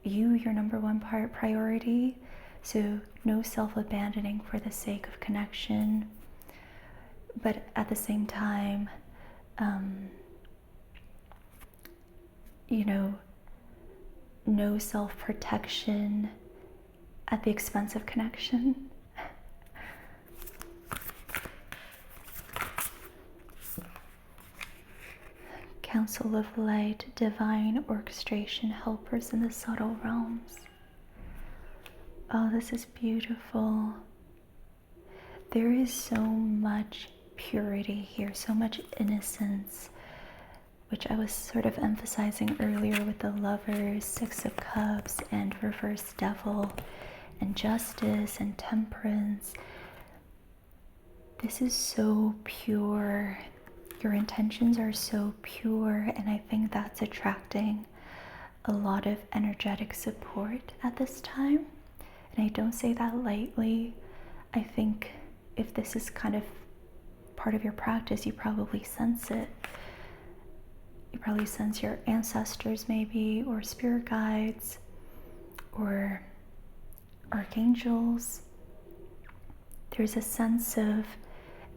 you your number one priority. So no self-abandoning for the sake of connection. But at the same time, no self-protection at the expense of connection. Council of Light, divine orchestration, helpers in the subtle realms. Oh, this is beautiful. there is so much purity here, so much innocence, which I was sort of emphasizing earlier with the Lovers, Six of Cups, and Reverse Devil, and Justice and Temperance. This is so pure. Your intentions are so pure, and I think that's attracting a lot of energetic support at this time. And I don't say that lightly. I think if this is kind of part of your practice, you probably sense it. You probably sense your ancestors maybe, or spirit guides, or archangels. There's a sense of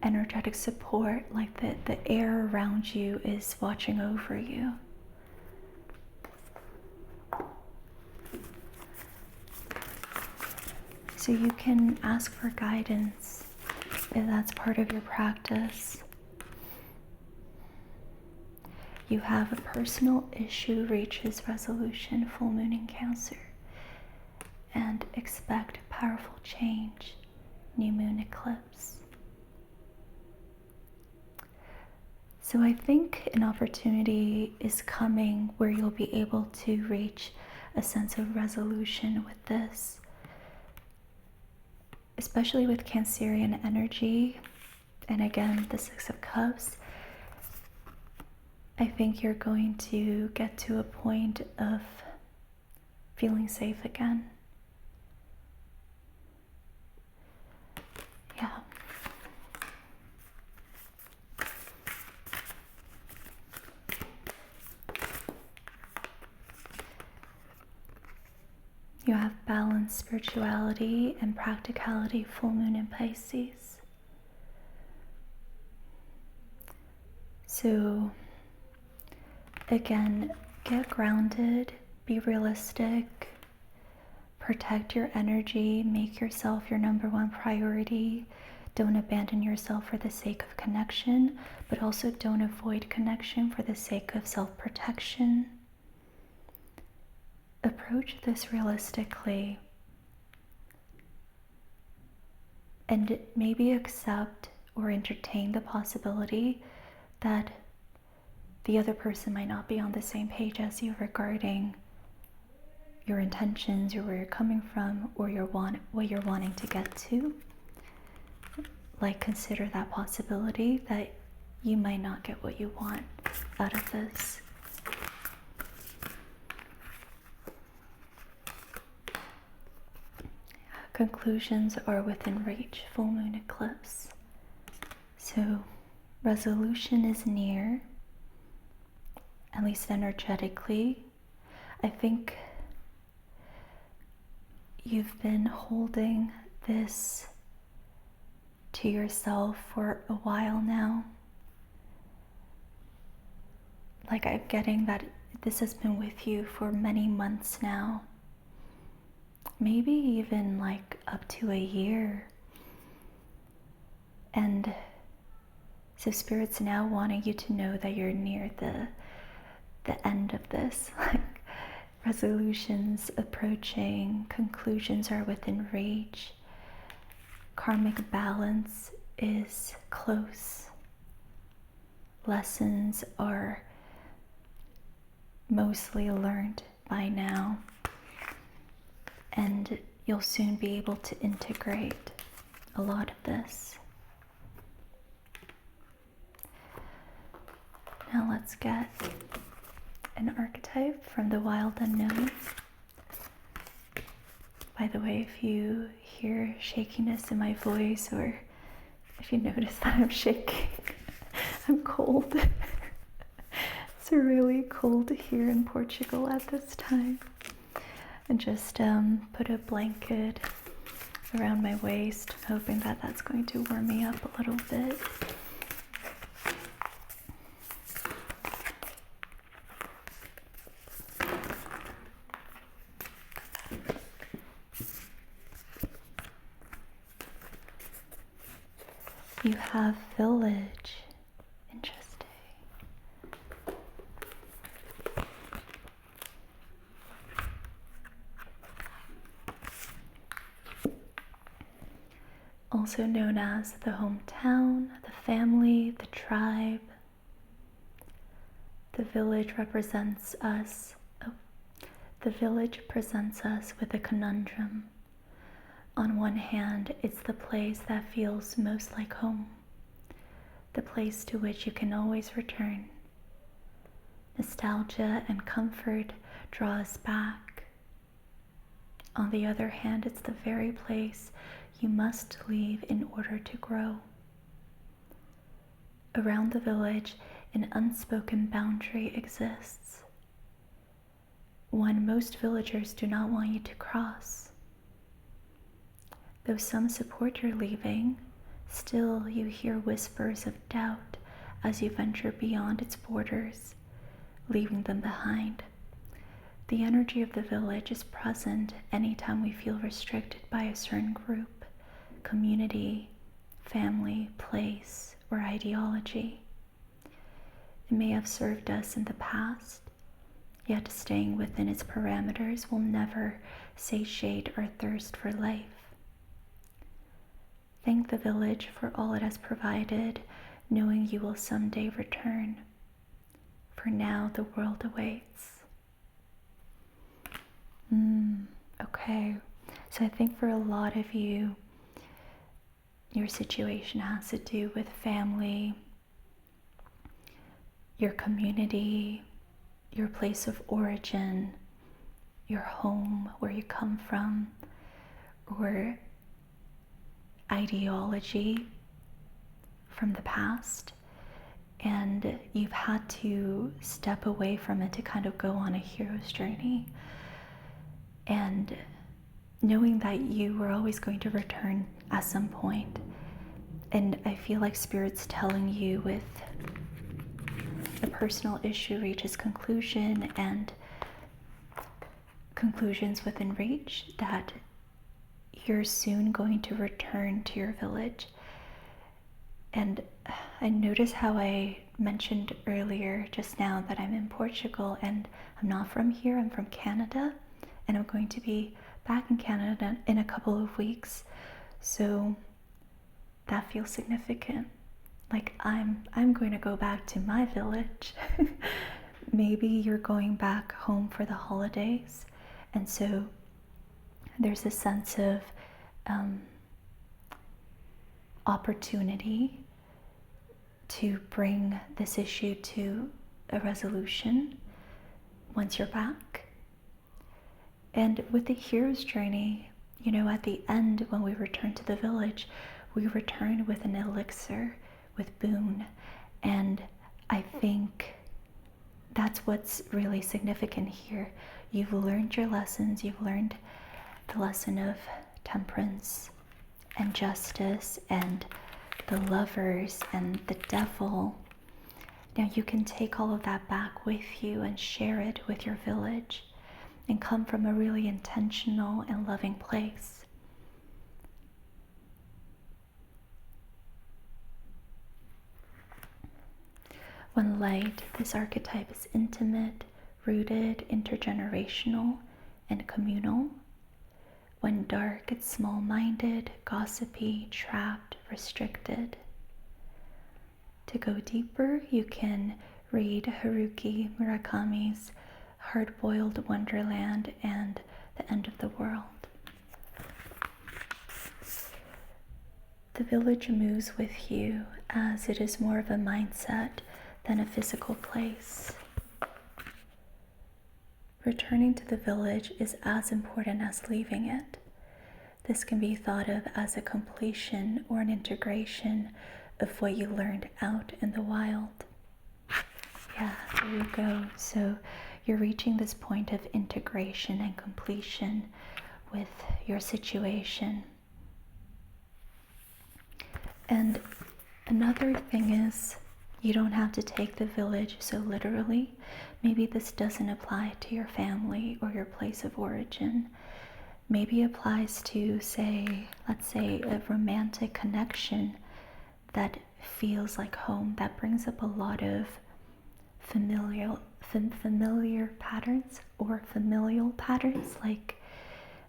energetic support, like the air around you is watching over you. So you can ask for guidance if that's part of your practice. You have a personal issue reaches resolution, full moon in Cancer, and expect powerful change, new moon eclipse. So I think an opportunity is coming where you'll be able to reach a sense of resolution with this, especially with Cancerian energy. And again, the Six of Cups. I think you're going to get to a point of feeling safe again. Yeah. You have balance, spirituality, and practicality, full moon in Pisces. So again, get grounded, be realistic, protect your energy, make yourself your number one priority. Don't abandon yourself for the sake of connection, but also don't avoid connection for the sake of self-protection. Approach this realistically and maybe accept or entertain the possibility that the other person might not be on the same page as you regarding your intentions, or where you're coming from, or what you're wanting to get to. Like, consider that possibility that you might not get what you want out of this. Conclusions are within reach, full moon eclipse. So resolution is near, at least energetically. I think you've been holding this to yourself for a while now. Like, I'm getting that this has been with you for many months now. Maybe even like up to a year. And so Spirit's now wanting you to know that you're near the end of this. Like, resolutions approaching, conclusions are within reach. Karmic balance is close. Lessons are mostly learned by now. And you'll soon be able to integrate a lot of this. Now let's get an archetype from the wild unknown. By the way, if you hear shakiness in my voice, or if you notice that I'm shaking, I'm cold. It's really cold here in Portugal at this time. And just put a blanket around my waist, hoping that that's going to warm me up a little bit. You have village. Interesting. also known as the hometown, the family, the tribe. The village represents us. The village presents us with a conundrum. On one hand, it's the place that feels most like home, the place to which you can always return. Nostalgia and comfort draw us back. On the other hand, it's the very place you must leave in order to grow. Around the village, an unspoken boundary exists, one most villagers do not want you to cross. Though some support your leaving, still you hear whispers of doubt as you venture beyond its borders, leaving them behind. The energy of the village is present anytime we feel restricted by a certain group, community, family, place, or ideology. It may have served us in the past, yet staying within its parameters will never satiate our thirst for life. Thank the village for all it has provided, knowing you will someday return. For now, the world awaits. Okay, so I think for a lot of you, your situation has to do with family, your community, your place of origin, your home, where you come from, or ideology from the past, and you've had to step away from it to kind of go on a hero's journey, and knowing that you were always going to return at some point. And I feel like Spirit's telling you, with the personal issue reaches conclusion and conclusions within reach, that you're soon going to return to your village. And I notice how I mentioned earlier just now that I'm in Portugal, and I'm not from here, I'm from Canada, and I'm going to be back in Canada in a couple of weeks. So that feels significant. Like I'm going to go back to my village. Maybe you're going back home for the holidays, and so there's a sense of opportunity to bring this issue to a resolution once you're back. And with the hero's journey, you know, at the end, when we return to the village, we return with an elixir, with boon. And I think that's what's really significant here. You've learned your lessons. You've learned the lesson of temperance and justice and the lovers and the devil. Now you can take all of that back with you and share it with your village and come from a really intentional and loving place. When light, this archetype is intimate, rooted, intergenerational, and communal. When dark, it's small-minded, gossipy, trapped, restricted. To go deeper, you can read Haruki Murakami's Hard-Boiled Wonderland and The End of the World. The village moves with you, as it is more of a mindset than a physical place. Returning to the village is as important as leaving it. This can be thought of as a completion or an integration of what you learned out in the wild. Yeah, there you go. So you're reaching this point of integration and completion with your situation. And another thing is, you don't have to take the village so literally. Maybe this doesn't apply to your family or your place of origin. Maybe it applies to, let's say, a romantic connection that feels like home, that brings up a lot of familiar patterns or familial patterns. Like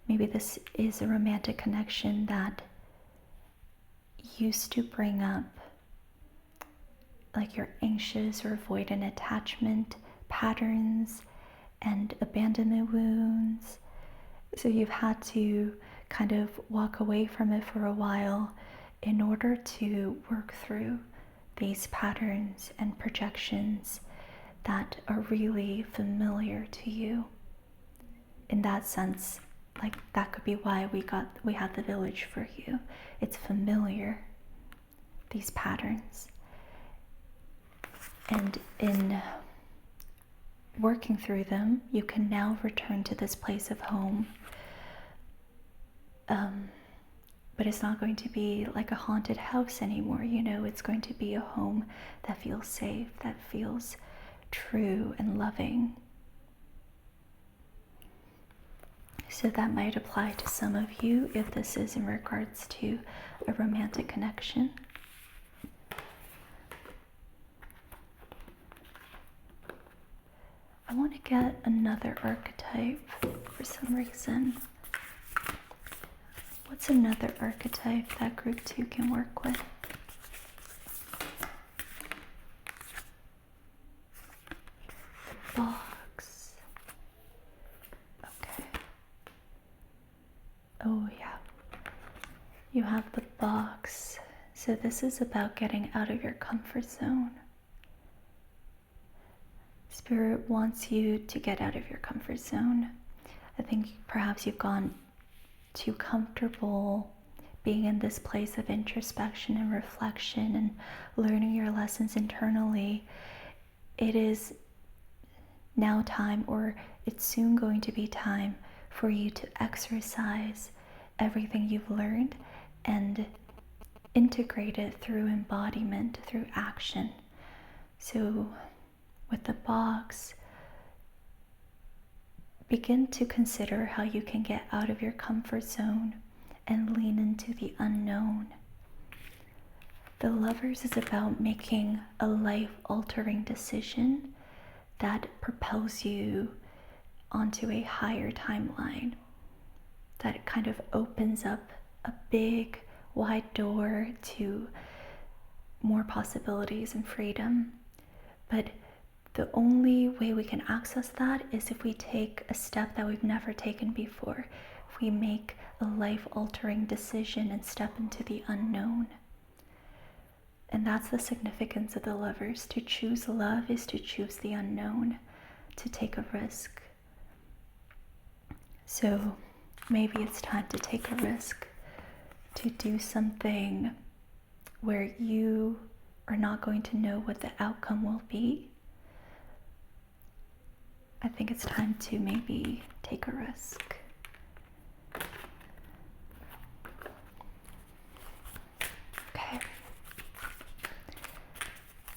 maybe this is a romantic connection that used to bring up like your anxious or avoidant attachment patterns and abandonment wounds. So you've had to kind of walk away from it for a while in order to work through these patterns and projections that are really familiar to you. In that sense, like that could be why we had the village for you. It's familiar, these patterns. And in working through them, you can now return to this place of home. But it's not going to be like a haunted house anymore, you know, it's going to be a home that feels safe, that feels true and loving. So that might apply to some of you if this is in regards to a romantic connection. I want to get another archetype for some reason. What's another archetype that group 2 can work with? The box. Okay. Oh yeah. You have the box. So this is about getting out of your comfort zone. Spirit wants you to get out of your comfort zone. I think perhaps you've gone too comfortable being in this place of introspection and reflection and learning your lessons internally. It is now time, or it's soon going to be time, for you to exercise everything you've learned and integrate it through embodiment, through action. So with the box, begin to consider how you can get out of your comfort zone and lean into the unknown. The Lovers is about making a life-altering decision that propels you onto a higher timeline, that kind of opens up a big, wide door to more possibilities and freedom. But the only way we can access that is if we take a step that we've never taken before. If we make a life-altering decision and step into the unknown. And that's the significance of the Lovers. To choose love is to choose the unknown, to take a risk. So maybe it's time to take a risk, to do something where you are not going to know what the outcome will be. I think it's time to maybe take a risk. Okay.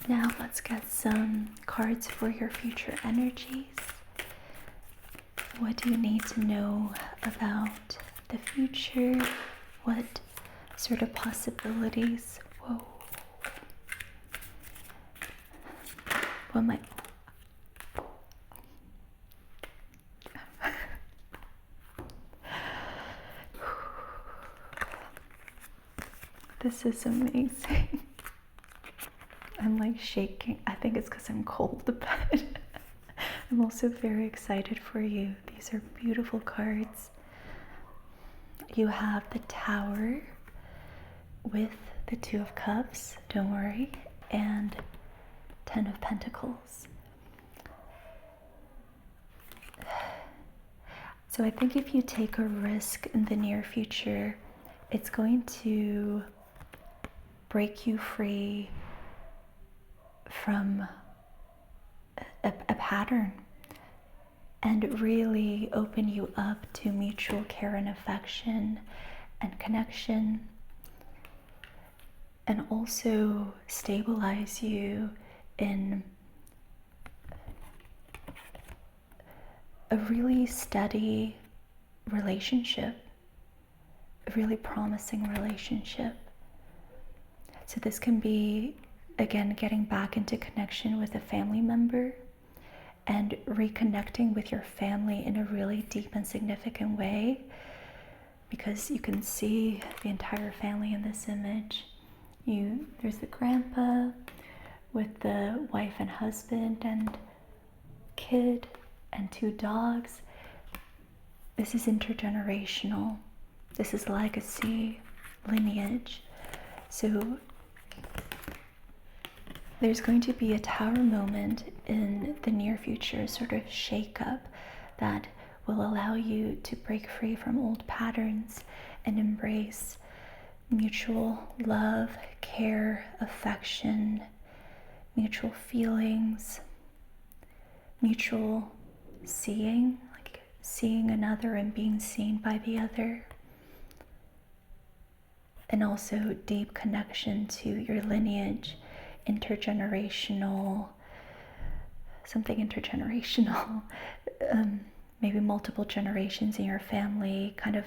Now let's get some cards for your future energies. What do you need to know about the future? What sort of possibilities? Whoa. What might... This is amazing. I'm like shaking. I think it's because I'm cold, but I'm also very excited for you. These are beautiful cards. You have the Tower with the Two of Cups, don't worry, and 10 of Pentacles. So I think if you take a risk in the near future, it's going to break you free from a pattern and really open you up to mutual care and affection and connection, and also stabilize you in a really steady relationship, a really promising relationship. So this can be, again, getting back into connection with a family member and reconnecting with your family in a really deep and significant way, because you can see the entire family in this image. There's the grandpa with the wife and husband and kid and 2 dogs. This is intergenerational. This is legacy, lineage. So there's going to be a tower moment in the near future, sort of shake-up, that will allow you to break free from old patterns and embrace mutual love, care, affection, mutual feelings, mutual seeing, like seeing another and being seen by the other, and also deep connection to your lineage, intergenerational, maybe multiple generations in your family, kind of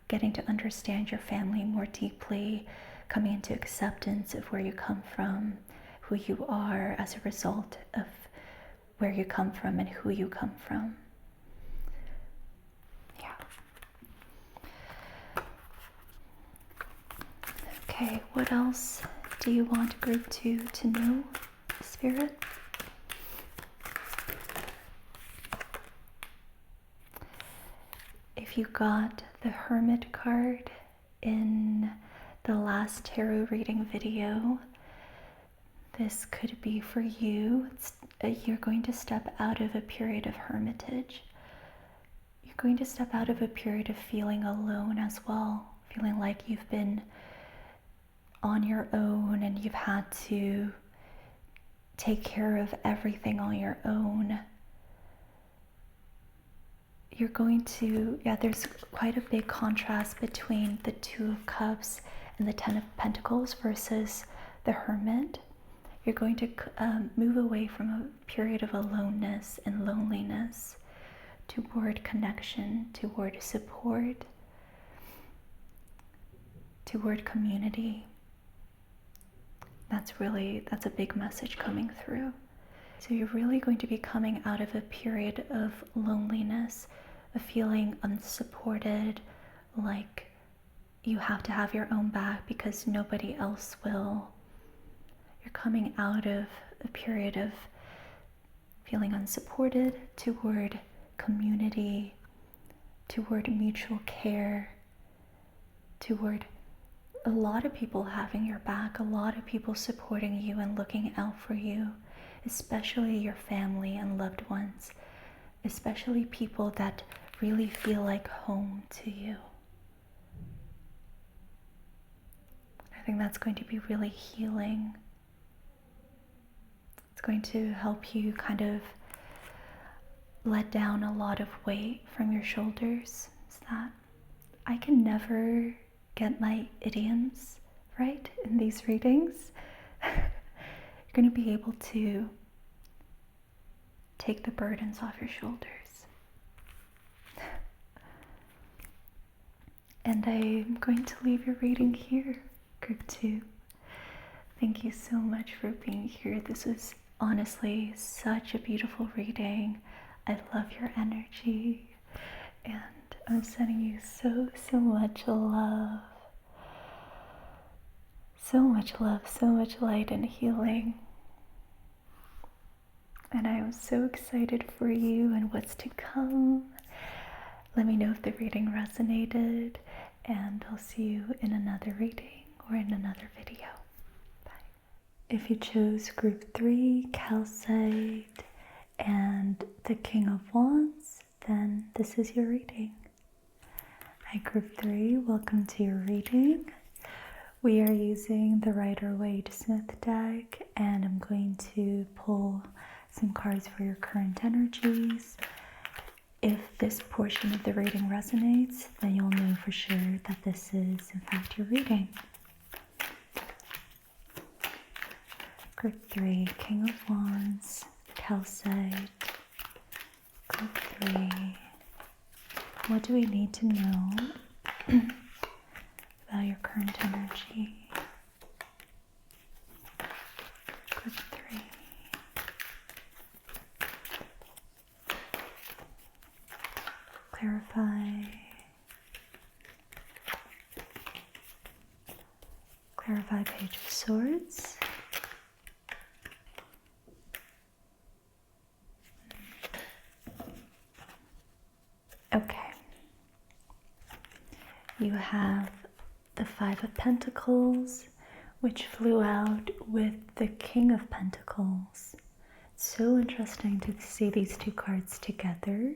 getting to understand your family more deeply, coming into acceptance of where you come from, who you are as a result of where you come from and who you come from. Yeah. Okay, what else do you want group 2 to know, Spirit? If you got the Hermit card in the last tarot reading video, this could be for you. You're going to step out of a period of hermitage. You're going to step out of a period of feeling alone as well, feeling like you've been on your own and you've had to take care of everything on your own. You're going to, there's quite a big contrast between the 2 of Cups and the 10 of Pentacles versus the Hermit. You're going to move away from a period of aloneness and loneliness toward connection, toward support, toward community. That's a big message coming through. So you're really going to be coming out of a period of loneliness, of feeling unsupported, like you have to have your own back because nobody else will. You're coming out of a period of feeling unsupported toward community, toward mutual care, toward a lot of people having your back, a lot of people supporting you and looking out for you, especially your family and loved ones, especially people that really feel like home to you. I think that's going to be really healing. It's going to help you kind of let down a lot of weight from your shoulders. It's that I can never get my idioms right in these readings. You're going to be able to take the burdens off your shoulders. And I'm going to leave your reading here, group 2. Thank you so much for being here. This was honestly such a beautiful reading. I love your energy, and I'm sending you so much love. So much love, so much light and healing. And I am so excited for you and what's to come. Let me know if the reading resonated, and I'll see you in another reading or in another video. Bye. If you chose group 3, Calcite, and the King of Wands, then this is your reading. Hi group 3, welcome to your reading. We are using the Rider-Waite-Smith deck, and I'm going to pull some cards for your current energies. If this portion of the reading resonates, then you'll know for sure that this is in fact your reading. Group 3, King of Wands, Calcite. Group 3. What do we need to know about your current energy? Group 3. Clarify. Clarify Page of Swords. Okay. You have the Five of Pentacles, which flew out with the King of Pentacles. It's so interesting to see these two cards together.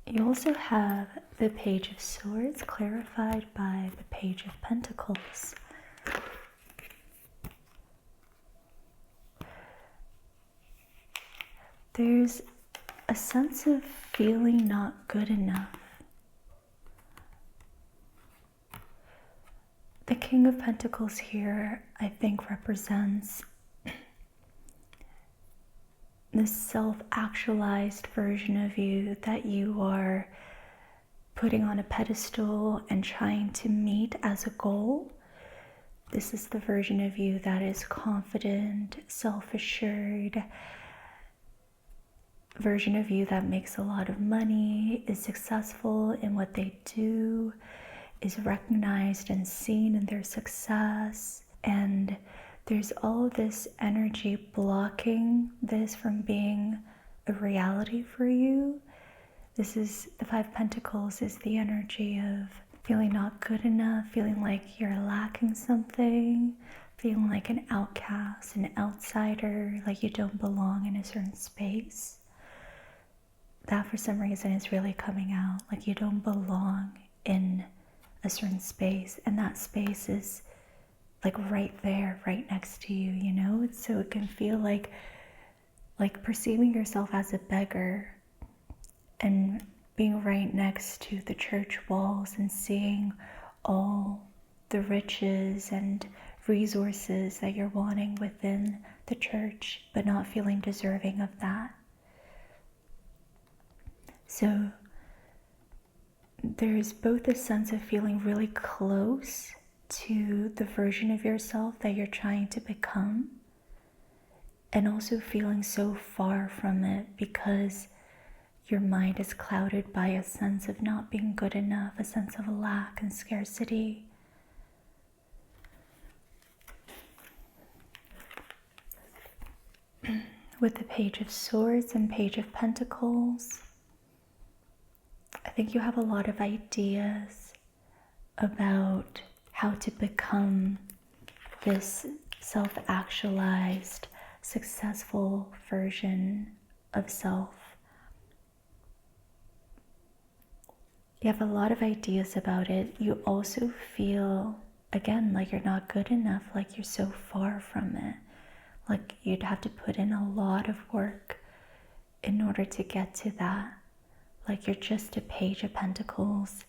You also have the Page of Swords clarified by the Page of Pentacles. There's a sense of feeling not good enough. The King of Pentacles here, I think, represents this self-actualized version of you that you are putting on a pedestal and trying to meet as a goal. This is the version of you that is confident, self-assured, version of you that makes a lot of money, is successful in what they do, is recognized and seen in their success, and there's all this energy blocking this from being a reality for you. This is the Five Pentacles, is the energy of feeling not good enough, feeling like you're lacking something, feeling like an outcast, an outsider, like you don't belong in a certain space. That for some reason is really coming out, like you don't belong in a certain space, and that space is like right there, right next to you, you know? So it can feel like perceiving yourself as a beggar and being right next to the church walls and seeing all the riches and resources that you're wanting within the church, but not feeling deserving of that. So there's both a sense of feeling really close to the version of yourself that you're trying to become, and also feeling so far from it because your mind is clouded by a sense of not being good enough, a sense of lack and scarcity. With the Page of Swords and Page of Pentacles, I think you have a lot of ideas about how to become this self-actualized, successful version of self. You have a lot of ideas about it. You also feel, again, like you're not good enough, like you're so far from it. Like you'd have to put in a lot of work in order to get to that. Like you're just a Page of Pentacles.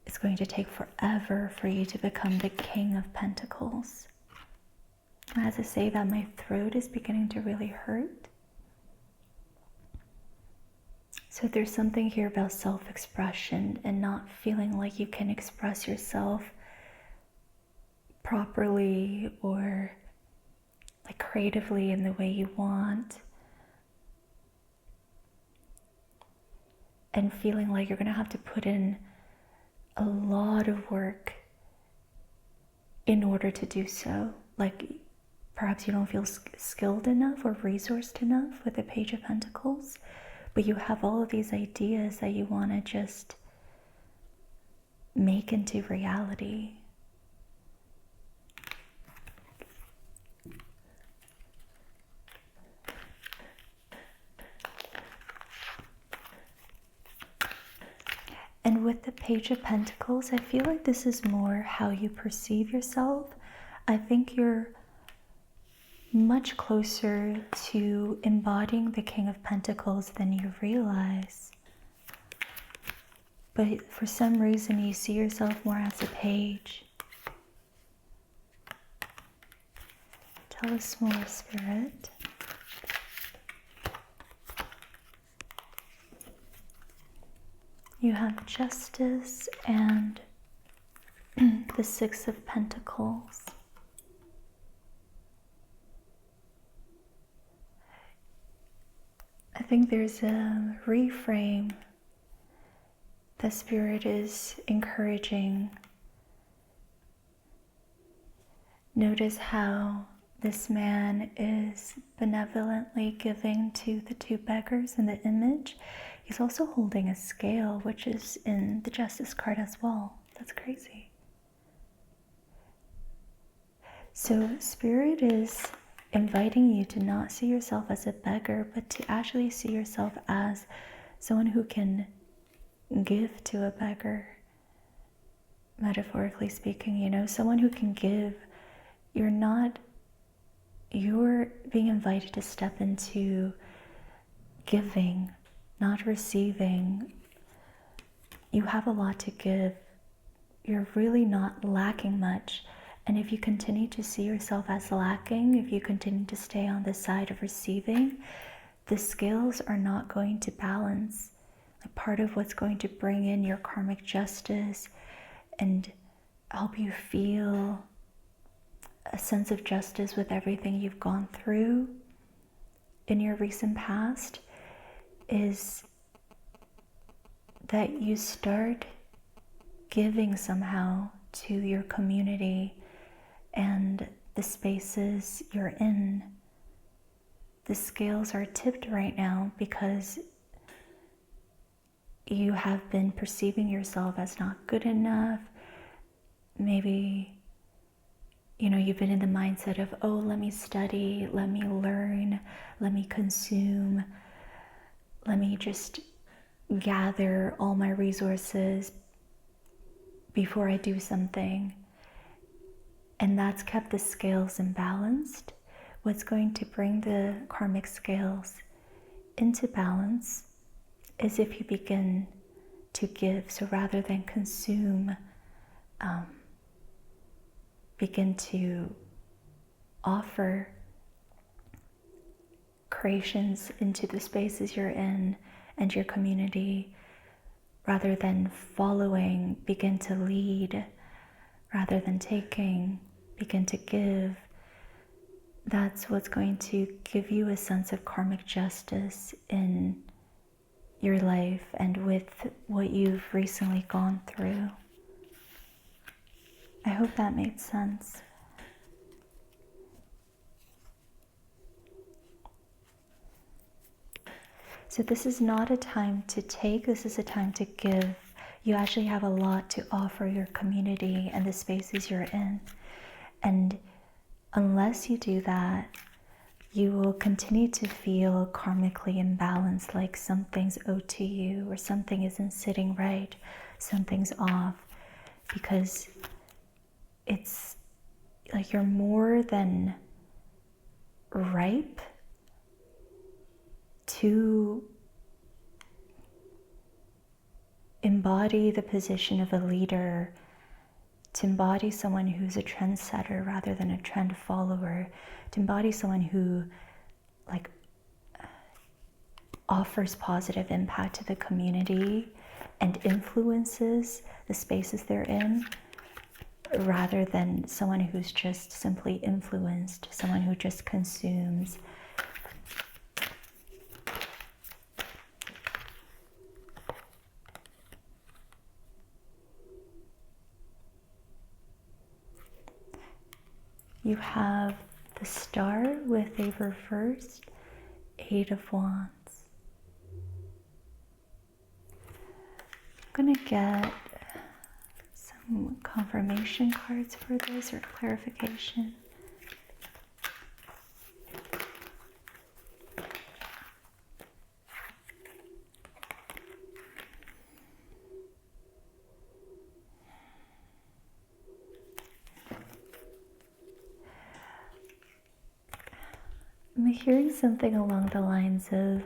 It's going to take forever for you to become the King of Pentacles. As I say that, my throat is beginning to really hurt. So there's something here about self-expression and not feeling like you can express yourself properly or like creatively in the way you want. And feeling like you're going to have to put in a lot of work in order to do so. Like perhaps you don't feel skilled enough or resourced enough with the Page of Pentacles, but you have all of these ideas that you want to just make into reality. And with the Page of Pentacles, I feel like this is more how you perceive yourself. I think you're much closer to embodying the King of Pentacles than you realize. But for some reason, you see yourself more as a page. Tell us more, Spirit. You have Justice and the Six of Pentacles. I think there's a reframe that Spirit is encouraging Notice how this man is benevolently giving to the two beggars in the image. He's also holding a scale, which is in the Justice card as well. That's crazy. So Spirit is inviting you to not see yourself as a beggar, but to actually see yourself as someone who can give to a beggar. Metaphorically speaking, someone who can give. You're being invited to step into giving, not receiving. You have a lot to give. You're really not lacking much. And if you continue to see yourself as lacking, if you continue to stay on the side of receiving, the scales are not going to balance. Like, part of what's going to bring in your karmic justice and help you feel a sense of justice with everything you've gone through in your recent past is that you start giving somehow to your community and the spaces you're in. The scales are tipped right now because you have been perceiving yourself as not good enough. Maybe you've been in the mindset of, oh, let me study, let me learn, let me consume, let me just gather all my resources before I do something. And that's kept the scales imbalanced. What's going to bring the karmic scales into balance is if you begin to give. So rather than consume, begin to offer creations into the spaces you're in and your community. Rather than following, begin to lead. Rather than taking, begin to give. That's what's going to give you a sense of karmic justice in your life and with what you've recently gone through. I hope that made sense. So this is not a time to take, this is a time to give. You actually have a lot to offer your community and the spaces you're in. And unless you do that, you will continue to feel karmically imbalanced, like something's owed to you or something isn't sitting right, something's off, because it's like you're more than ripe to embody the position of a leader, to embody someone who's a trendsetter rather than a trend follower, to embody someone who offers positive impact to the community and influences the spaces they're in, rather than someone who's just simply influenced, someone who just consumes. You have the Star with a reversed 8 of Wands. I'm going to get some confirmation cards for this or clarification. I'm hearing something along the lines of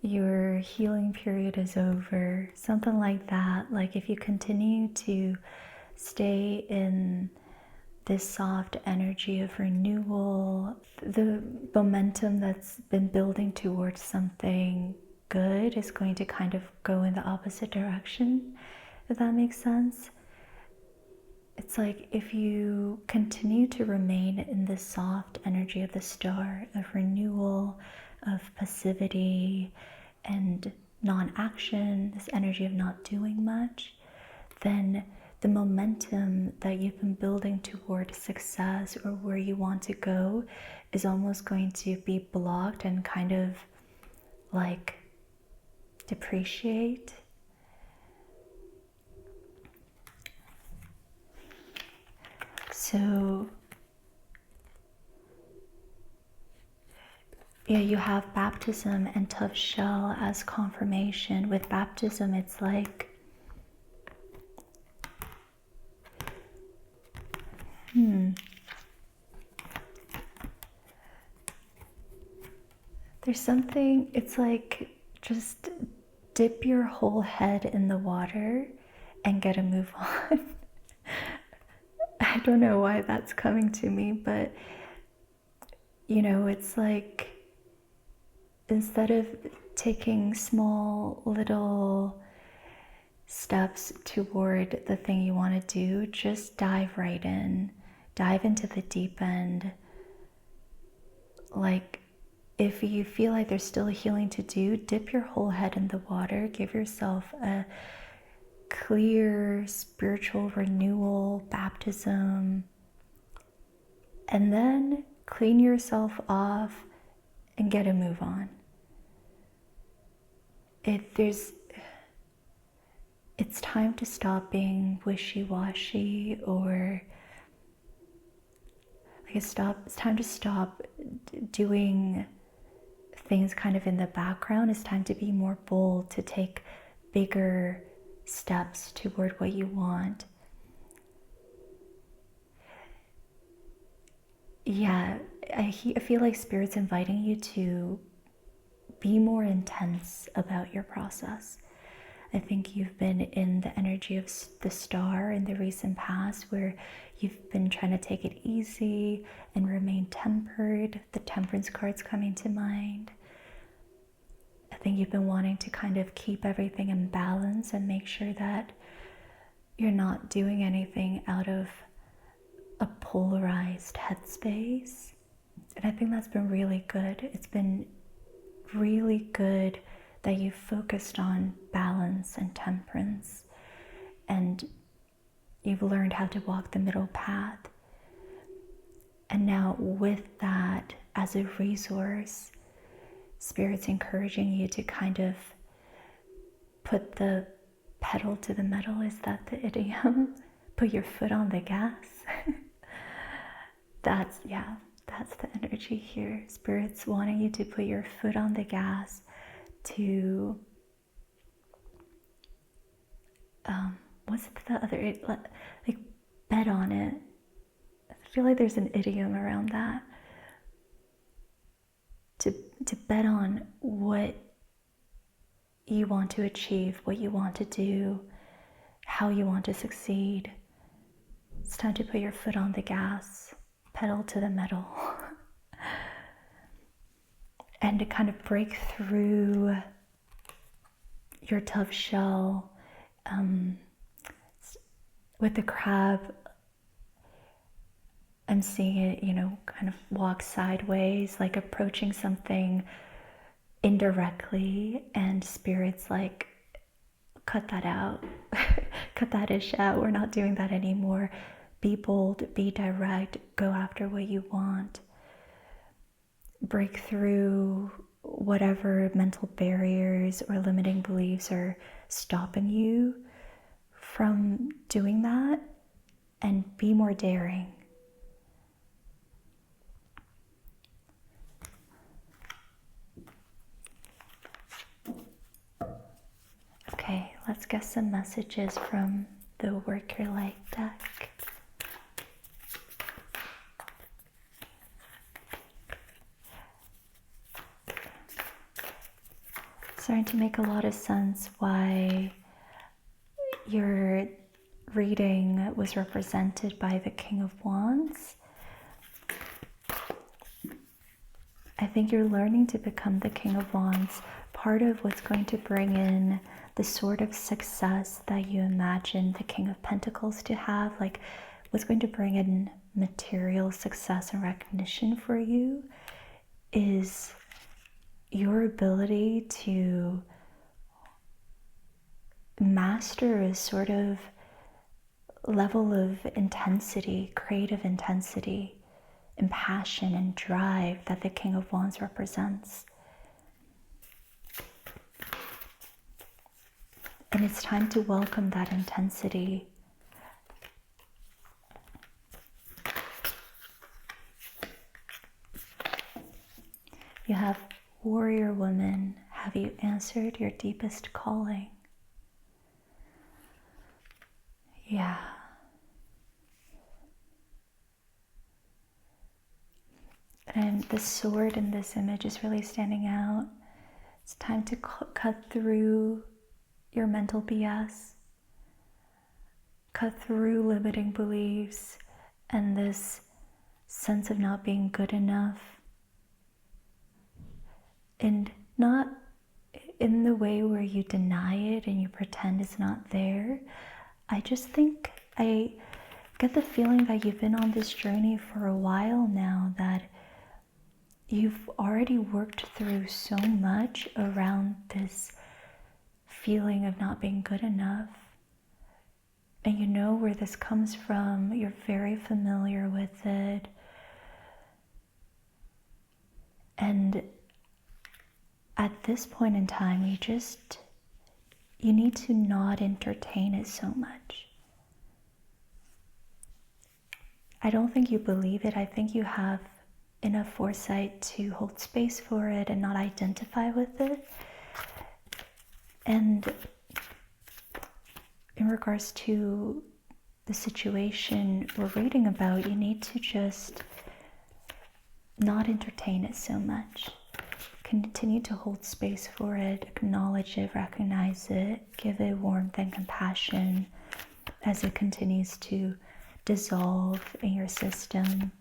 your healing period is over, something like that. Like if you continue to stay in this soft energy of renewal, the momentum that's been building towards something good is going to kind of go in the opposite direction, if that makes sense. It's like if you continue to remain in the soft energy of the Star, of renewal, of passivity and non-action, this energy of not doing much, then the momentum that you've been building toward success or where you want to go is almost going to be blocked and kind of like depreciate. So yeah, you have baptism and tough shell as confirmation. With baptism, it's like, there's something, it's like just dip your whole head in the water and get a move on. I don't know why that's coming to me, but you know, it's like instead of taking small little steps toward the thing you want to do, just dive right in. Dive into the deep end. Like, if you feel like there's still healing to do, dip your whole head in the water. Give yourself a clear spiritual renewal, baptism, and then clean yourself off and get a move on. It's time to stop being wishy-washy, or like it's time to stop doing things kind of in the background. It's time to be more bold, to take bigger steps toward what you want. Yeah, I feel like Spirit's inviting you to be more intense about your process. I think you've been in the energy of the star in the recent past where you've been trying to take it easy and remain tempered. The Temperance card's coming to mind. I think you've been wanting to kind of keep everything in balance and make sure that you're not doing anything out of a polarized headspace. And I think that's been really good. It's been really good that you've focused on balance and temperance, and you've learned how to walk the middle path. And now with that as a resource, Spirit's encouraging you to kind of put the pedal to the metal. Is that the idiom? Put your foot on the gas. That's the energy here. Spirit's wanting you to put your foot on the gas, to what's the other, like bet on it. I feel like there's an idiom around that. To bet on what you want to achieve, what you want to do, how you want to succeed. It's time to put your foot on the gas, pedal to the metal. And to kind of break through your tough shell. With the crab, I'm seeing it, kind of walk sideways, like approaching something indirectly, and Spirit's like, cut that out. Cut that ish out. We're not doing that anymore. Be bold, be direct, go after what you want. Break through whatever mental barriers or limiting beliefs are stopping you from doing that, and be more daring. Okay, let's get some messages from the Work Your Light deck. Starting to make a lot of sense why your reading was represented by the King of Wands. I think you're learning to become the King of Wands. Part of what's going to bring in the sort of success that you imagine the King of Pentacles to have, like what's going to bring in material success and recognition for you, is your ability to master a sort of level of intensity, creative intensity, and passion and drive that the King of Wands represents. And it's time to welcome that intensity. You have warrior woman. Have you answered your deepest calling? Yeah. And the sword in this image is really standing out. It's time to cut through your mental BS. Cut through limiting beliefs and this sense of not being good enough. And not in the way where you deny it and you pretend it's not there. I just think I get the feeling that you've been on this journey for a while now, that you've already worked through so much around this feeling of not being good enough. And you know where this comes from. You're very familiar with it. And at this point in time, you need to not entertain it so much. I don't think you believe it. I think you have enough foresight to hold space for it and not identify with it. And in regards to the situation we're reading about, you need to just not entertain it so much. Continue to hold space for it, acknowledge it, recognize it, give it warmth and compassion as it continues to dissolve in your system.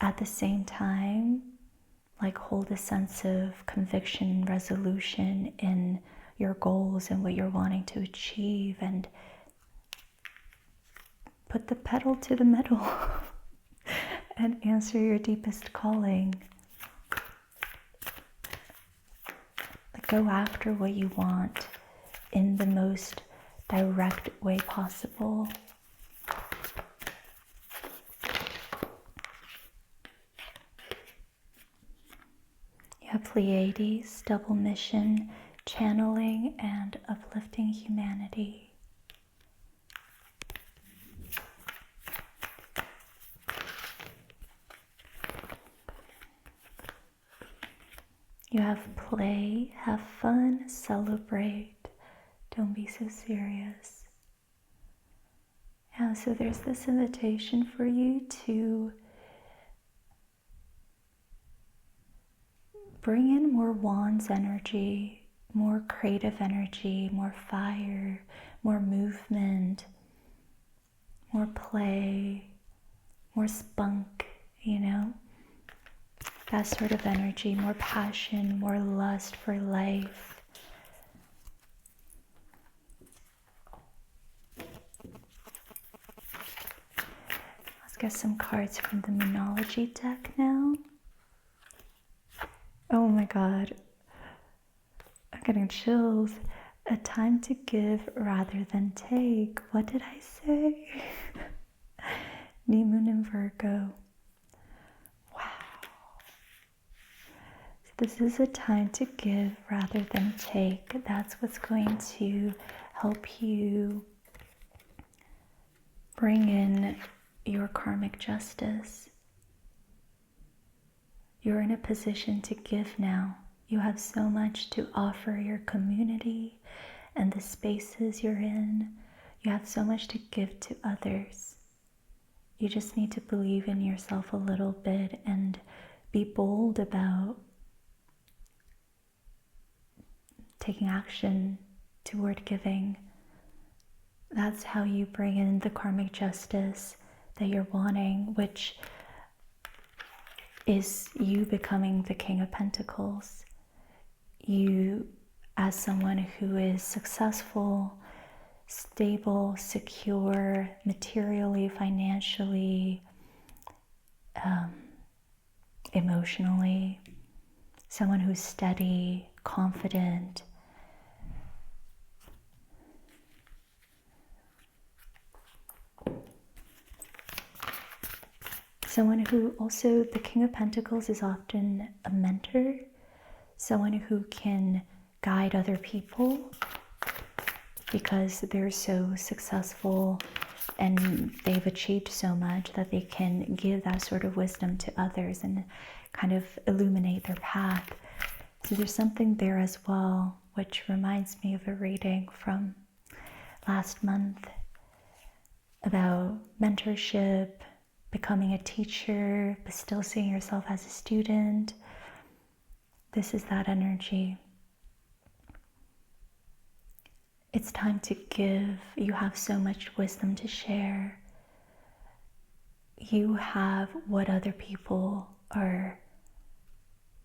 At the same time, hold a sense of conviction and resolution in your goals and what you're wanting to achieve, and put the pedal to the metal and answer your deepest calling. Go after what you want in the most direct way possible. You have Pleiades, double mission, channeling, and uplifting humanity. You have play, have fun, celebrate, don't be so serious. Yeah, so there's this invitation for you to bring in more Wands energy, more creative energy, more fire, more movement, more play, more spunk, that sort of energy, more passion, more lust for life. Let's get some cards from the Moonology deck now. Oh my God, I'm getting chills. A time to give rather than take. What did I say? New Moon in Virgo. This is a time to give rather than take. That's what's going to help you bring in your karmic justice. You're in a position to give now. You have so much to offer your community and the spaces you're in. You have so much to give to others. You just need to believe in yourself a little bit and be bold about taking action toward giving. That's how you bring in the karmic justice that you're wanting, which is you becoming the King of Pentacles. You, as someone who is successful, stable, secure, materially, financially, emotionally, someone who's steady, confident. Someone who also, the King of Pentacles is often a mentor, someone who can guide other people because they're so successful and they've achieved so much that they can give that sort of wisdom to others and kind of illuminate their path. So there's something there as well, which reminds me of a reading from last month about mentorship, becoming a teacher, but still seeing yourself as a student. This is that energy. It's time to give. You have so much wisdom to share. You have what other people are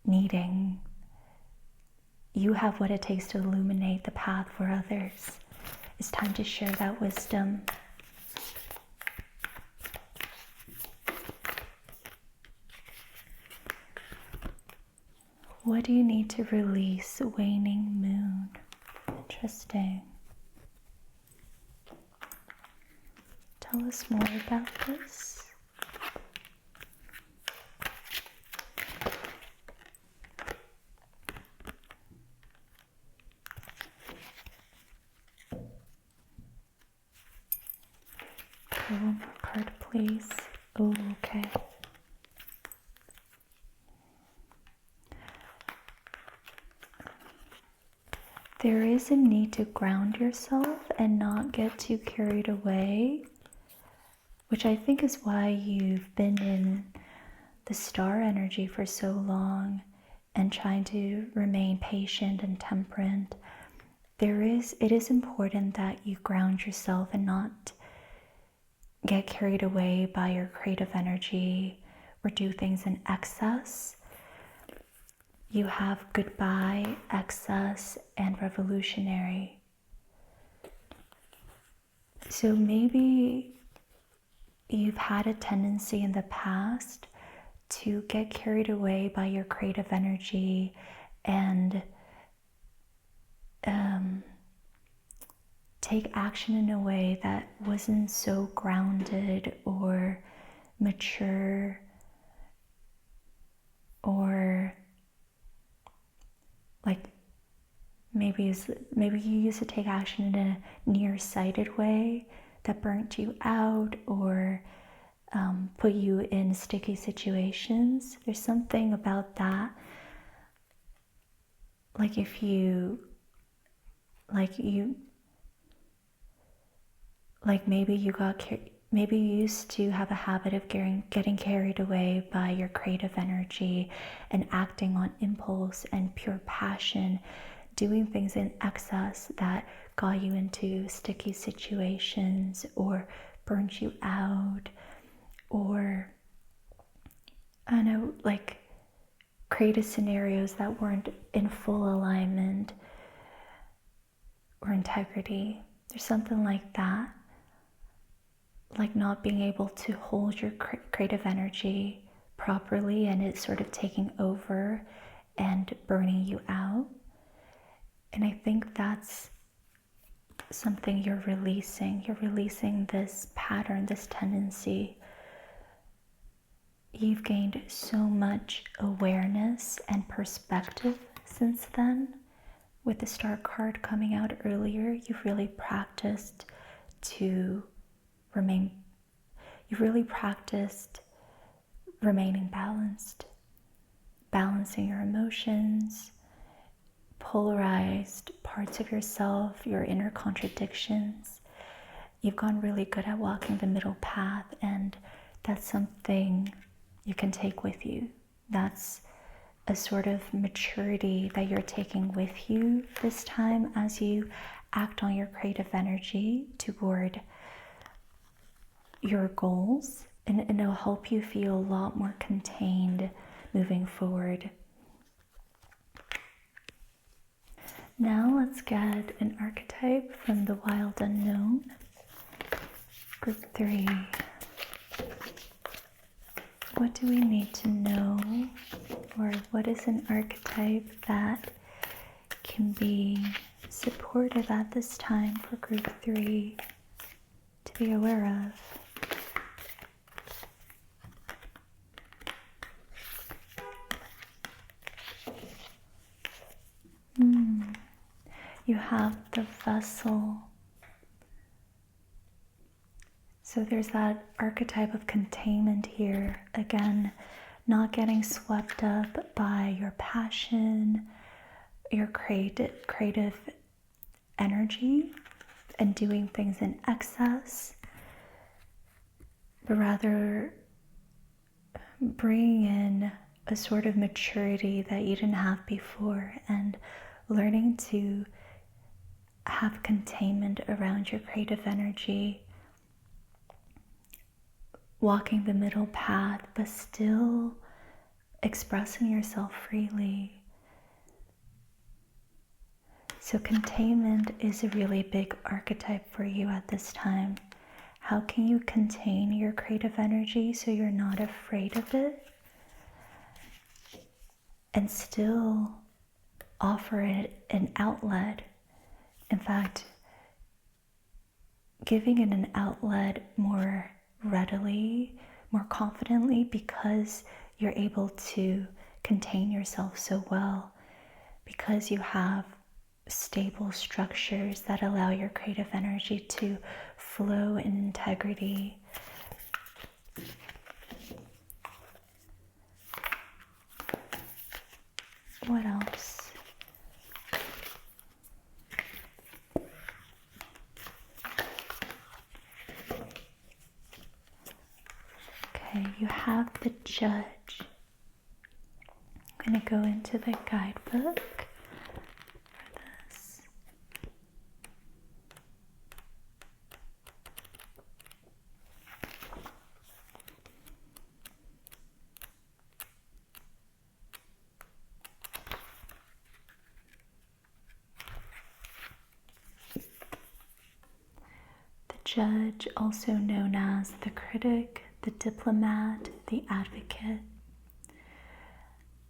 needing. You have what it takes to illuminate the path for others. It's time to share that wisdom. What do you need to release? Waning moon. Interesting. Tell us more about this. One more card, please. Oh, okay. There is a need to ground yourself and not get too carried away, which I think is why you've been in the star energy for so long and trying to remain patient and temperate. It is important that you ground yourself and not get carried away by your creative energy or do things in excess. You have goodbye, excess, and revolutionary. So maybe you've had a tendency in the past to get carried away by your creative energy and take action in a way that wasn't so grounded or mature, or like maybe you used to take action in a nearsighted way that burnt you out or put you in sticky situations. There's something about that. Like maybe you used to have a habit of getting carried away by your creative energy and acting on impulse and pure passion, doing things in excess that got you into sticky situations or burnt you out, or I don't know, like created scenarios that weren't in full alignment or integrity. There's something like that, like not being able to hold your creative energy properly and it's sort of taking over and burning you out. And I think that's something you're releasing. You're releasing this pattern, this tendency. You've gained so much awareness and perspective since then. With the Star card coming out earlier, you've really practiced remaining balanced, balancing your emotions, polarized parts of yourself, your inner contradictions. You've gotten really good at walking the middle path, and that's something you can take with you. That's a sort of maturity that you're taking with you this time as you act on your creative energy toward your goals, and it'll help you feel a lot more contained moving forward. Now let's get an archetype from the Wild Unknown. Group 3. What do we need to know, or what is an archetype that can be supportive at this time for Group 3 to be aware of? you have the vessel. So there's that archetype of containment here. Again, not getting swept up by your passion, your creative energy, and doing things in excess, but rather bringing in a sort of maturity that you didn't have before, and learning to have containment around your creative energy, walking the middle path, but still expressing yourself freely. So containment is a really big archetype for you at this time. How can you contain your creative energy so you're not afraid of it and still offer it an outlet? In fact, giving it an outlet more readily, more confidently, because you're able to contain yourself so well, because you have stable structures that allow your creative energy to flow in integrity. What else? Okay, you have the Judge. I'm going to go into the guidebook for this. The Judge, also known as the critic, the diplomat, the advocate.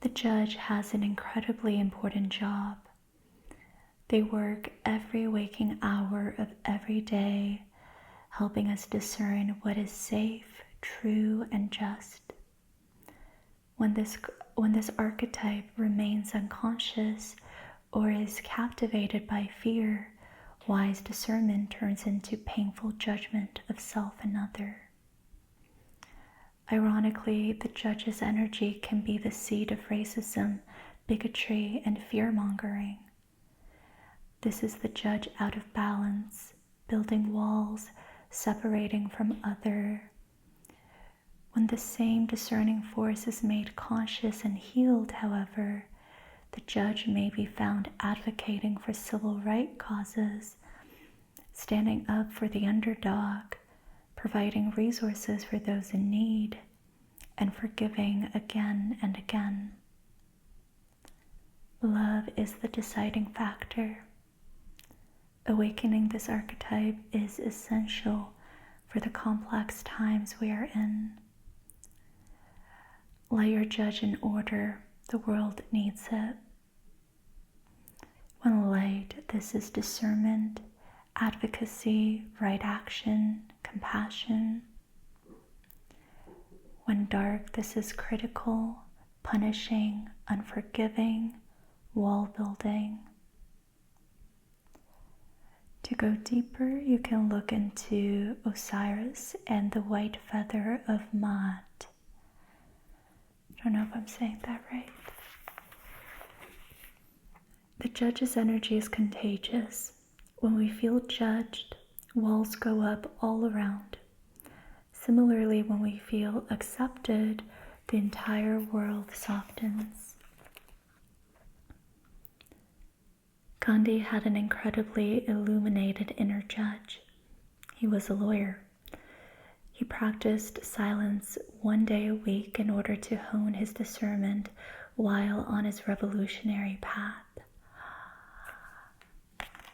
The Judge has an incredibly important job. They work every waking hour of every day, helping us discern what is safe, true, and just. When this archetype remains unconscious or is captivated by fear, wise discernment turns into painful judgment of self and other. Ironically, the Judge's energy can be the seed of racism, bigotry, and fear-mongering. This is the Judge out of balance, building walls, separating from other. When the same discerning force is made conscious and healed, however, the Judge may be found advocating for civil rights causes, standing up for the underdog, providing resources for those in need, and forgiving again and again. Love is the deciding factor. Awakening this archetype is essential for the complex times we are in. Let your Judge in order. The world needs it. When light, this is discernment, advocacy, right action, compassion. When dark, this is critical, punishing, unforgiving, wall building. To go deeper, you can look into Osiris and the white feather of Maat. I don't know if I'm saying that right. The Judge's energy is contagious. When we feel judged, walls go up all around. Similarly, when we feel accepted, the entire world softens. Gandhi had an incredibly illuminated inner Judge. He was a lawyer. He practiced silence one day a week in order to hone his discernment while on his revolutionary path.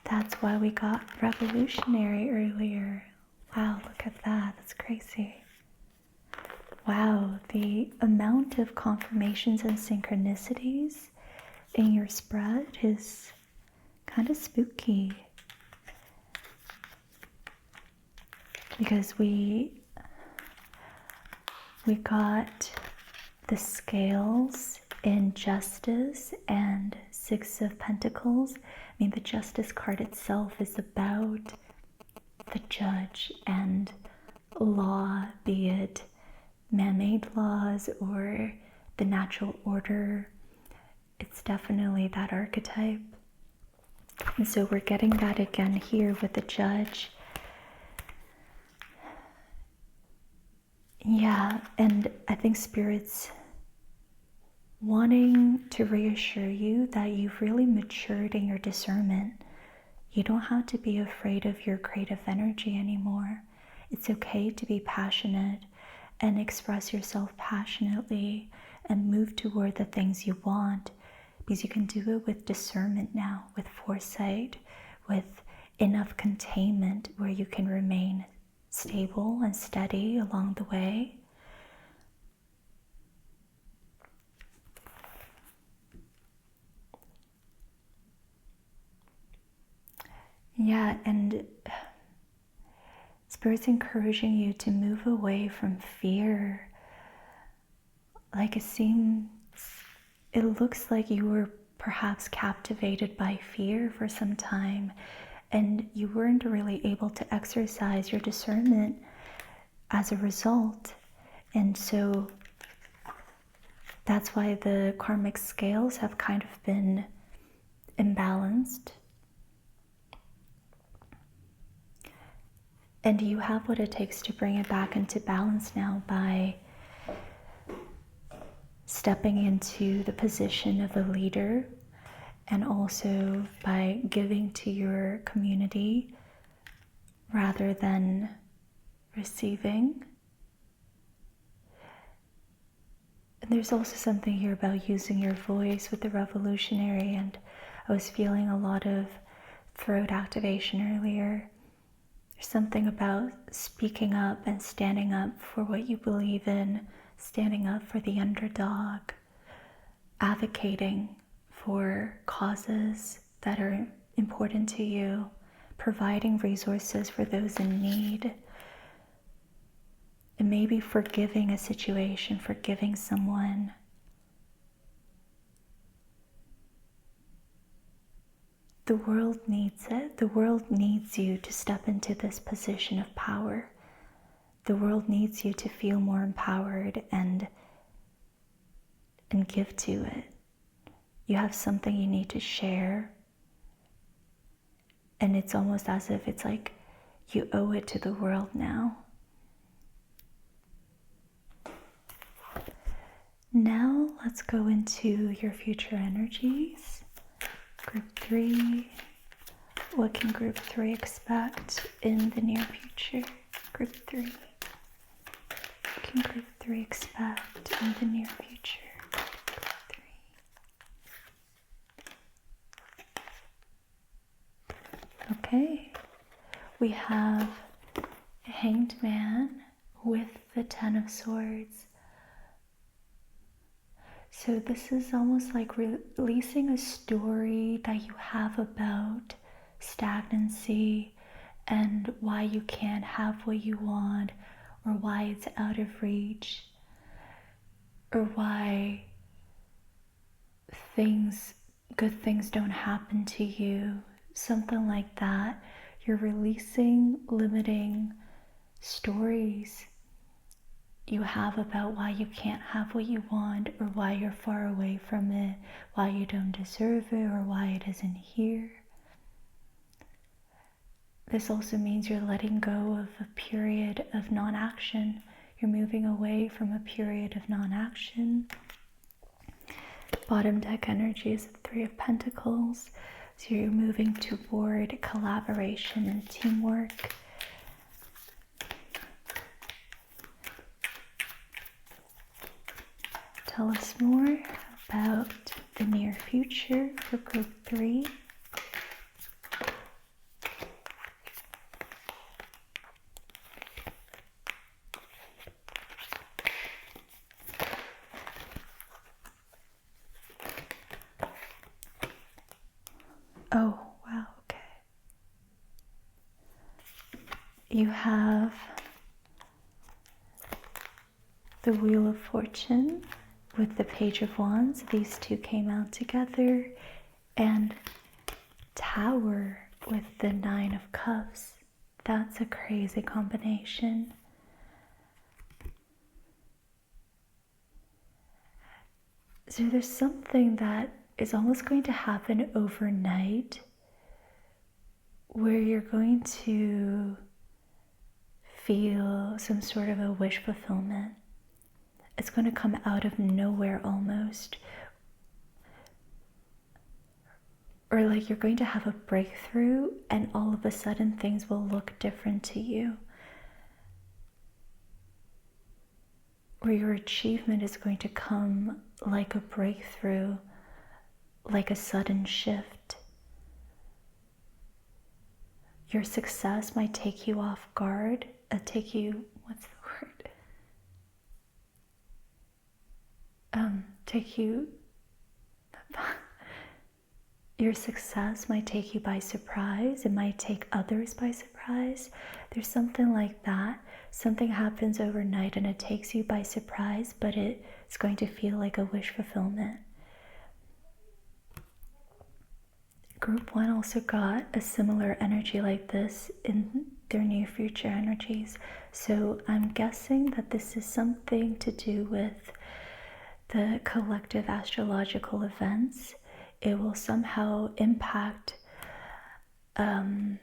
That's why we got revolutionary earlier. Wow, look at that. That's crazy. Wow, the amount of confirmations and synchronicities in your spread is kind of spooky. Because we got the scales in justice and Six of Pentacles. I mean, the Justice card itself is about the judge and law, be it man-made laws or the natural order. It's definitely that archetype. And so we're getting that again here with the judge. Yeah, and I think Spirit's wanting to reassure you that you've really matured in your discernment. You don't have to be afraid of your creative energy anymore. It's okay to be passionate and express yourself passionately and move toward the things you want, because you can do it with discernment now, with foresight, with enough containment where you can remain stable and steady along the way. Yeah, and Spirit's encouraging you to move away from fear. Like it looks like you were perhaps captivated by fear for some time, and you weren't really able to exercise your discernment as a result. And so that's why the karmic scales have kind of been imbalanced. And you have what it takes to bring it back into balance now by stepping into the position of a leader, and also by giving to your community rather than receiving. And there's also something here about using your voice with the revolutionary, and I was feeling a lot of throat activation earlier. There's something about speaking up and standing up for what you believe in, standing up for the underdog, advocating for causes that are important to you, providing resources for those in need, and maybe forgiving a situation, forgiving someone. The world needs it. The world needs you to step into this position of power. The world needs you to feel more empowered and give to it. You have something you need to share. And it's almost as if it's like you owe it to the world now. Now let's go into your future energies. Group 3. What can Group 3 expect in the near future? Group 3. What can Group 3 expect in the near future? Group 3. Okay. We have a Hanged Man with the Ten of Swords. So this is almost like releasing a story that you have about stagnancy and why you can't have what you want, or why it's out of reach, or why good things don't happen to you, something like that. You're releasing limiting stories you have about why you can't have what you want, or why you're far away from it, why you don't deserve it, or why it isn't here. This also means you're letting go of a period of non-action. You're moving away from a period of non-action. Bottom deck energy is the Three of Pentacles. So you're moving toward collaboration and teamwork. Tell us more about the near future for Group 3. Oh, wow, okay. You have the Wheel of Fortune with the Page of Wands. These two came out together, And Tower with the 9 of Cups. That's a crazy combination. So there's something that is almost going to happen overnight where you're going to feel some sort of a wish fulfillment. It's going to come out of nowhere almost. Or like you're going to have a breakthrough and all of a sudden things will look different to you. Or your achievement is going to come like a breakthrough, like a sudden shift. Your success might take you off guard, what's the word? Your success might take you by surprise. It might take others by surprise. There's something like that. Something happens overnight and it takes you by surprise, but it's going to feel like a wish fulfillment. Group 1 also got a similar energy like this in their near future energies. So I'm guessing that this is something to do with the collective astrological events. It will somehow impact some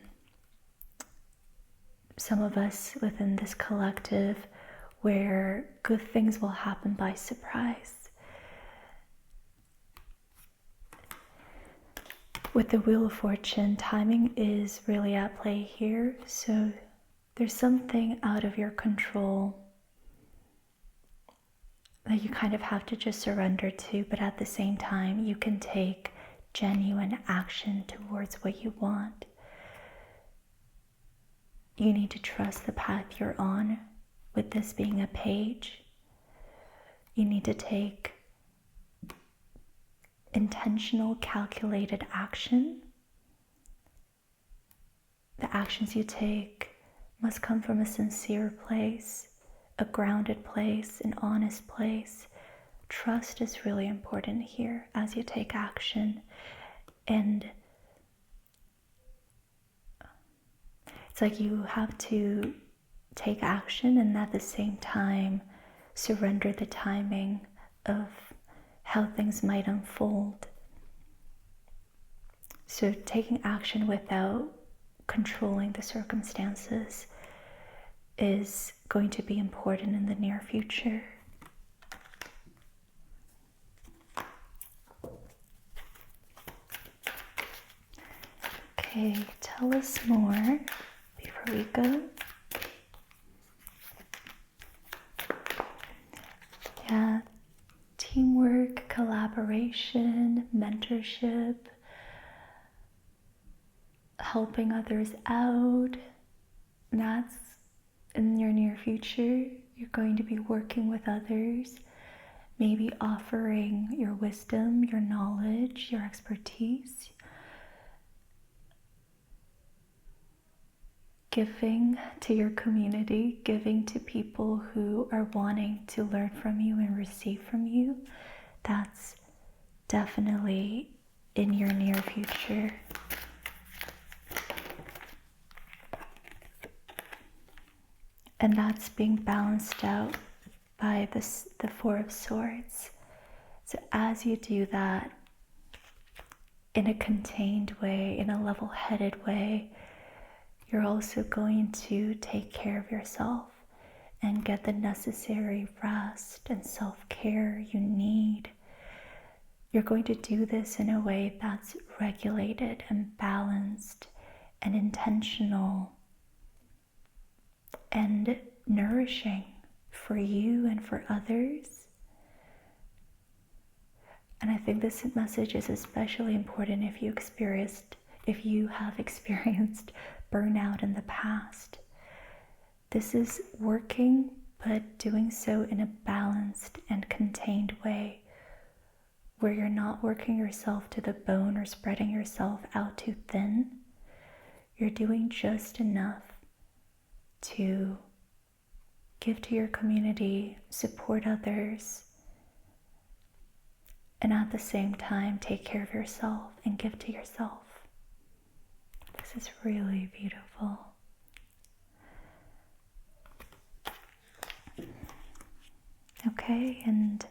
of us within this collective where good things will happen by surprise. With the Wheel of Fortune, timing is really at play here. So there's something out of your control that you kind of have to just surrender to, but at the same time, you can take genuine action towards what you want. You need to trust the path you're on, with this being a page. You need to take intentional, calculated action. The actions you take must come from a sincere place, a grounded place, an honest place. Trust is really important here as you take action. And it's like you have to take action and at the same time surrender the timing of how things might unfold. So taking action without controlling the circumstances is going to be important in the near future. Okay, tell us more before we go. Yeah, teamwork, collaboration, mentorship, helping others out. That's in your near future. You're going to be working with others, maybe offering your wisdom, your knowledge, your expertise, giving to your community, giving to people who are wanting to learn from you and receive from you. That's definitely in your near future. And that's being balanced out by the Four of Swords. So as you do that in a contained way, in a level-headed way, you're also going to take care of yourself and get the necessary rest and self-care you need. You're going to do this in a way that's regulated and balanced and intentional and nourishing for you and for others. And I think this message is especially important if you have experienced burnout in the past. This is working, but doing so in a balanced and contained way, where you're not working yourself to the bone or spreading yourself out too thin. You're doing just enough to give to your community, support others, and at the same time take care of yourself and give to yourself. This is really beautiful. Okay, and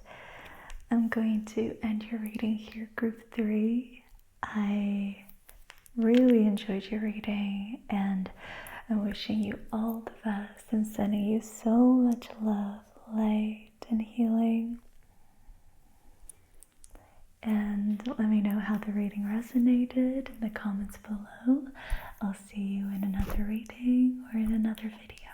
I'm going to end your reading here, group 3. I really enjoyed your reading, and I'm wishing you all the best and sending you so much love, light, and healing. And let me know how the reading resonated in the comments below. I'll see you in another reading or in another video.